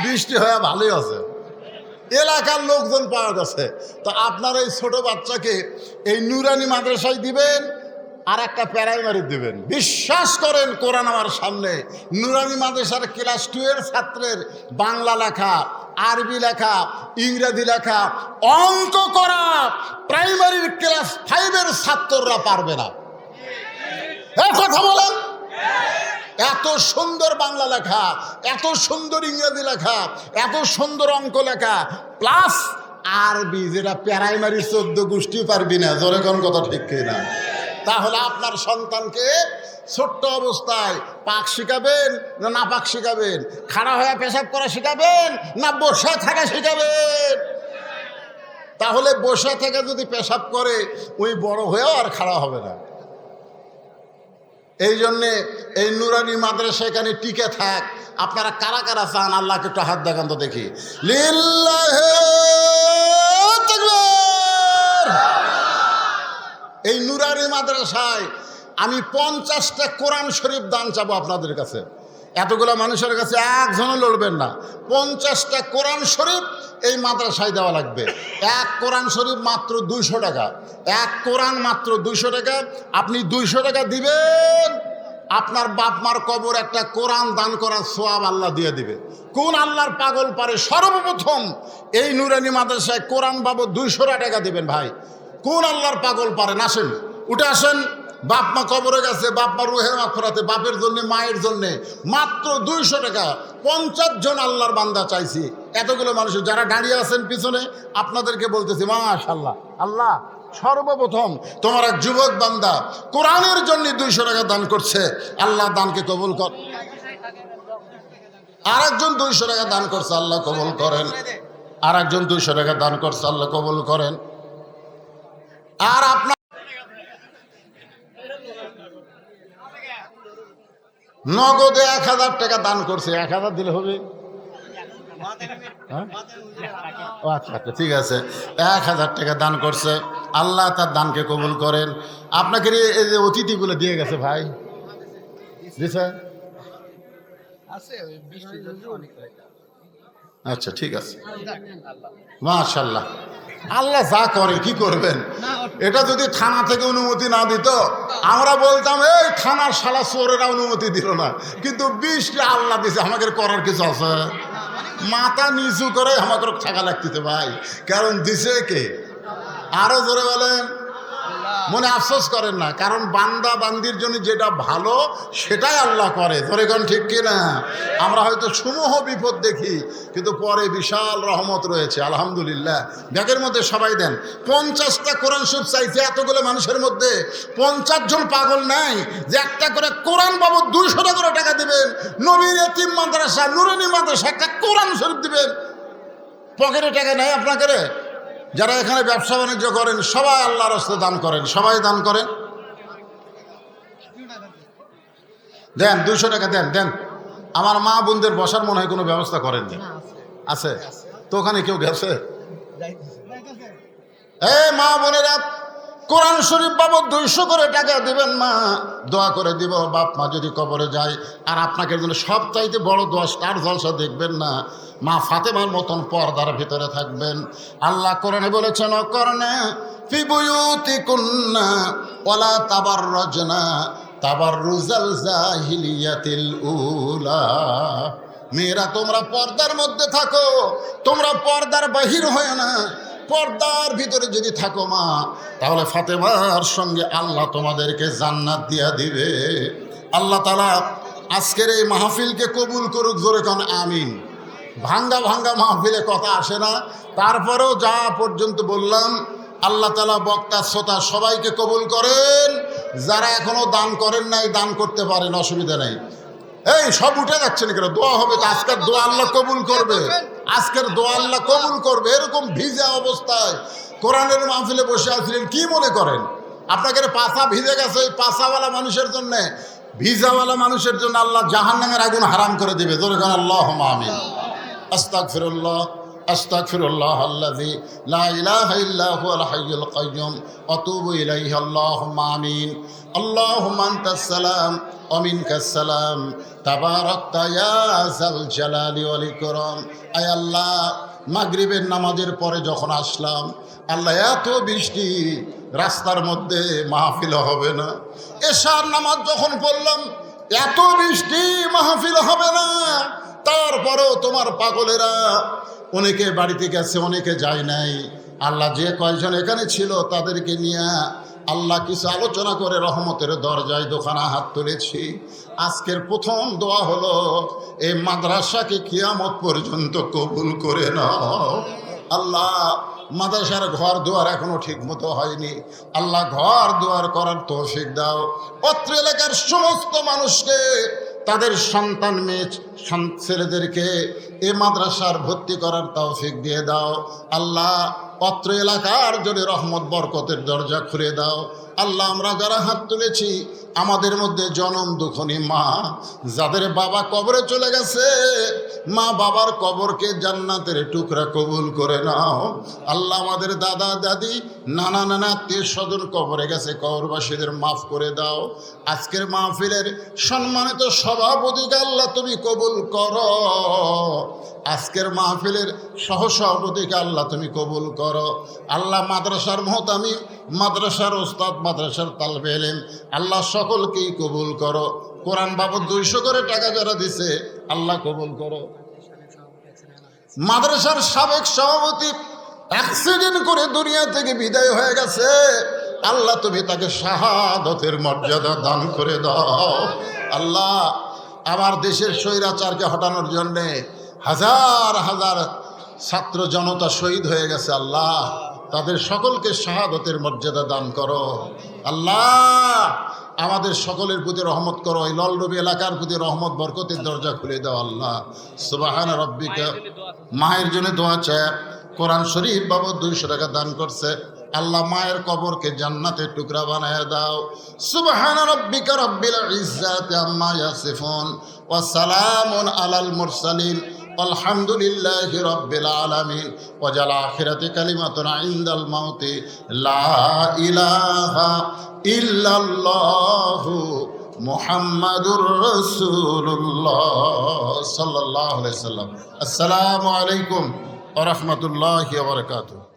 বৃষ্টি হয়ে ভালোই আছে, এলাকার লোকজন পাওয়া গেছে। তো আপনারা এই ছোট বাচ্চাকে এই নুরানি মাদ্রাসায় দিবেন আর একটা প্রাইমারি দিবেন। বিশ্বাস করেন কোরআন আমার সামনে, নুরানি মাদ্রাসার ক্লাস 2 এর ছাত্রের বাংলা লেখা, আরবি লেখা, ইংরেজি লেখা, অঙ্ক করা প্রাইমারির ক্লাস 5 এর ছাত্ররা পারবে না। এই কথা বলেন। এত সুন্দর বাংলা লেখা, এত সুন্দর ইংরেজি লেখা, এত সুন্দর অঙ্ক লেখা, প্লাস আরবি, যেটা প্রাইমারি 14 গোষ্ঠী পারবি না। জোরে কোন কথা ঠিক কিনা? তাহলে আপনার সন্তানকে ছোট্ট অবস্থায় পাক শিখাবেন না না পাক শিখাবেন? খাড়া হয়ে পেশাব করা শিখাবেন না বসে থাকা শিখাবেন? তাহলে বসে থেকে যদি পেশাব করে ওই বড় হয়েও আর খাড়া হবে না। এই জন্যে এই নুরানি মাদ্রাসা এখানে টিকে থাক। আপনারা কারা কারা চান আল্লাহকে একটু হাত দেখান তো দেখি। লিল্লাহি তাকবীর। এই নুরানি মাদ্রাসায় আমি 50টা কোরআন শরীফ দান চাবো আপনাদের কাছে। এতগুলো মানুষের কাছে একজনও লড়বেন না। 50টা কোরআন শরীফ এই মাদ্রাসায় দেওয়া লাগবে। এক কোরআন শরীফ মাত্র 200 টাকা, এক কোরআন মাত্র 200 টাকা। আপনি 200 টাকা দিবেন, আপনার বাপ মার কবর একটা কোরআন দান করার সওয়াব আল্লাহ দিয়ে দিবে। কোন আল্লাহর পাগল পারে সর্বপ্রথম এই নুরানি মাদ্রাসায় কোরআন বাবদ 200 টাকা দিবেন ভাই? কোন আল্লাহর পাগল পারেন? আসেন, উঠে আসেন। বাপ মা কবরে গেছে, বাপ মা রুহে মাগফিরাতে, বাপের জন্য মায়ের জন্যে মাত্র 200 টাকা 50 জন আল্লাহর বান্দা চাইছি। এতগুলো মানুষ যারা দাঁড়িয়ে আছেন পিছনে, আপনাদেরকে বলতেছি মাশাআল্লাহ। আল্লাহ সর্বপ্রথম তোমার এক যুবক বান্দা কোরআনের জন্য 200 টাকা দান করছে, আল্লাহ দানকে কবুল কর। আরেকজন 200 টাকা দান করছে, আল্লাহ কবুল করেন। আরেকজন 200 টাকা দান করছে, আল্লাহ কবুল করেন। আর আপনার নগদে 1000 টাকা দান করছে, 1000 দিলে হবে? ও আচ্ছা আচ্ছা, ঠিক আছে। 1000 টাকা দান করছে, আল্লাহ তার দানকে কবুল করেন। আপনাকে এই যে অতিথিগুলো দিয়ে গেছে ভাই, দিছে? আচ্ছা ঠিক আছে, মাশাআল্লাহ। আল্লাহ যা করে কি করবেন। এটা যদি থানা থেকে অনুমতি না দিত, আমরা বলতাম এই থানার শালা চোরেরা অনুমতি দিল না, কিন্তু 20টা আল্লাহ দিছে, আমাদের করার কিছু আছে? মাথা নিচু করে আমাকে থাকা লাগতেছে ভাই, কারণ দিছে কে? আরো জোরে বলেন, মনে আফসোস করেন না, কারণ বান্দা বান্দির জন্য যেটা ভালো সেটাই আল্লাহ করে। ধরে কোন ঠিক কিনা? আমরা হয়তো সমূহ বিপদ দেখি, কিন্তু পরে বিশাল রহমত রয়েছে আলহামদুলিল্লাহ। ব্যাগের মধ্যে সবাই দেন। 50টা কোরআন শরীফ চাইছে, এতগুলো মানুষের মধ্যে 50 জন পাগল নাই যে একটা করে কোরআন বাবদ 200 টাকা করে টাকা দিবেন। নবীর এতিম মাদ্রাসা, নুরানি মাদ্রাসা একটা কোরআন শরীফ দিবেন। পকেটে টাকা নেই আপনাকে। যারা এখানে ব্যবসা বাণিজ্য করেন সবাই আল্লাহর রাস্তায় দান করেন, সবাই দান করেন। দেন 200 টাকা দেন, দেন। আমার মা বোনদের বসার মনে হয় কোনো ব্যবস্থা করেননি, আছে তো? ওখানে কেউ গেছে? এই মা বোনেরা, কোরআন শরীফ বাবদ 200 করে টাকা দিবেন। মা দোয়া করে দিব, বাপ মা যদি কবরে যায়। আর আপনাকে জন্য সবচাইতে বড় দোয়া, স্টার জলসা দেখবেন না, মা ফাতেমার মতন পর্দার ভিতরে থাকবেন। আল্লাহ কোরআনে বলেছেন, অকরনা ফি বুয়ুতিকুন্না ওয়ালা তাবাররাজনা তাবাররুজাল জাহিলিয়াতিল উলা। মেয়েরা তোমরা পর্দার মধ্যে থাকো, তোমরা পর্দার বাহির হয় না। পর্দার ভিতরে যদি থাকো মা, তাহলে ফাতেমার সঙ্গে আল্লাহ তোমাদেরকে জান্নাত দিয়া দিবে। আল্লাহ তাআলা আজকের এই মাহফিলকে কবুল করুক, জোরে কোন আমিন। ভাঙ্গা ভাঙ্গা মাহফিলে কথা আসে না, তারপরেও যা পর্যন্ত বললাম আল্লাহ তাআলা বক্তা শ্রোতা সবাইকে কবুল করেন। যারা এখনো দান করেন নাই দান করতে পারেন, অসুবিধা নেই। এই সব উঠে যাচ্ছেন কেন? দোয়া হবে তো, আজকের দোয়া আল্লাহ কবুল করবে, আজকের দোয়া আল্লাহ কবুল করবে। এরকম ভিজা অবস্থায় কোরআনের মাহফিলে বসে আছিলেন, কি মনে করেন আপনাকে পাছা ভিজে গেছে? ওই পাছাওয়ালা মানুষের জন্যে, ভিজাওয়ালা মানুষের জন্য আল্লাহ জাহান্নামের আগুন হারাম করে দিবে। জোরে বলেন আল্লাহুম্মা আমিন। আস্তাগফিরুল্লাহ আস্তাগফিরুল্লাহ আল্লাযী লা ইলাহা ইল্লা হুয়াল হাইয়ুল কাইয়্যুম ওয়া আতুবু ইলাইহি। আল্লাহুম্মা আমিন। আল্লাহুম্মা আনতাস সালাম ওয়া মিনকাস সালাম তাবারাকতা ইয়া যাল জালালি ওয়াল ইকরাম। আয় আল্লাহ, মাগরিবের নামাজের পরে যখন আসলাম, আল্লাহ এত বৃষ্টি, রাস্তার মধ্যে মাহফিল হবে না। এশার নামাজ যখন পড়লাম, এত বৃষ্টি, মাহফিল হবে না। তারপরেও তোমার পাগলেরা অনেকে বাড়িতে গেছে, অনেকে যায় নাই। আল্লাহ যে কয়জন এখানে ছিল তাদেরকে নিয়ে আল্লাহ কিছু আলোচনা করে রহমতের দরজায় দোকানা হাত তুলেছি। আজকের প্রথম দোয়া হলো, এই মাদ্রাসাকে কিয়ামত পর্যন্ত কবুল করে নাও। আল্লাহ, মাদ্রাসার ঘর দুয়ার এখনো ঠিক মতো হয়নি, আল্লাহ ঘর দুয়ার করার তৌফিক দাও। অত্র এলাকার সমস্ত মানুষকে, তাদের সন্তান মেয়ে ছেলেদেরকে এ মাদ্রাসার ভর্তি করার তৌফিক দিয়ে দাও। আল্লাহ, অত্র এলাকার জন্য রহমত বরকতের দরজা খুলে দাও। আল্লাহ, আমরা যারা হাত তুলেছি, আমাদের মধ্যে জনম দুঃখনী মা, যাদের বাবা কবরে চলে গেছে, মা বাবার কবরকে জান্নাতের টুকরা কবুল করে নাও। আল্লাহ, আমাদের দাদা দাদি, নানা নানা আত্মীয় স্বজন কবরে গেছে, কবরবাসীদের মাফ করে দাও। আজকের মাহফিলের সম্মানিত সভাপতিকে আল্লাহ তুমি কবুল করো। আজকের মাহফিলের সহসভাপতিকে আল্লাহ তুমি কবুল করো। আল্লাহ, মাদ্রাসার মুহতামিম, মাদ্রাসার ওস্তাদ, মাদ্রাসার তালবে ইলম, আল্লাহ সকলকেই কবুল করো। কোরআন বাবদ 200 করে টাকা যারা দিছে আল্লাহ কবুল করো। মাদ্রাসার সাবেক সভাপতি অ্যাক্সিডেন্ট করে দুনিয়া থেকে বিদায় হয়ে গেছে, আল্লাহ তুমি তাকে শাহাদতের মর্যাদা দান করে দাও। আল্লাহ আমার দেশের স্বৈরাচারকে হটানোর জন্যে হাজার হাজার ছাত্র জনতা শহীদ হয়ে গেছে, আল্লাহ তাদের সকলকে শাহাদতের মর্যাদা দান করো। আল্লাহ আমাদের সকলের প্রতি রহমত করো, এই ললডুবি এলাকার প্রতি রহমত বরকতের দরজা খুলে দাও। আল্লাহ সুবহান রাব্বিকা, মায়ের জন্য দোয়া চায়, কোরআন শরীফ বাবদ 200 টাকা দান করছে, আল্লাহ মায়ের কবরকে জান্নাতের টুকরা বানায় দাও। সুবহান রাব্বিকা রাব্বিল ইজ্জাতি আম্মা ইয়াসিফুন ওয়া সালামুন আলাল মুরসালিন আলহামদুলিল্লাহি রাব্বিল আলামিন ওয়া জাল আখিরাতি কালিমাতুন ইনদাল মাউতি লা ইলাহা ইল্লাল্লাহু মুহাম্মাদুর রাসূলুল্লাহ সাল্লাল্লাহু আলাইহি ওয়াসাল্লাম। আসসালামু আলাইকুম ওয়া রাহমাতুল্লাহি ওয়া বারাকাতুহু।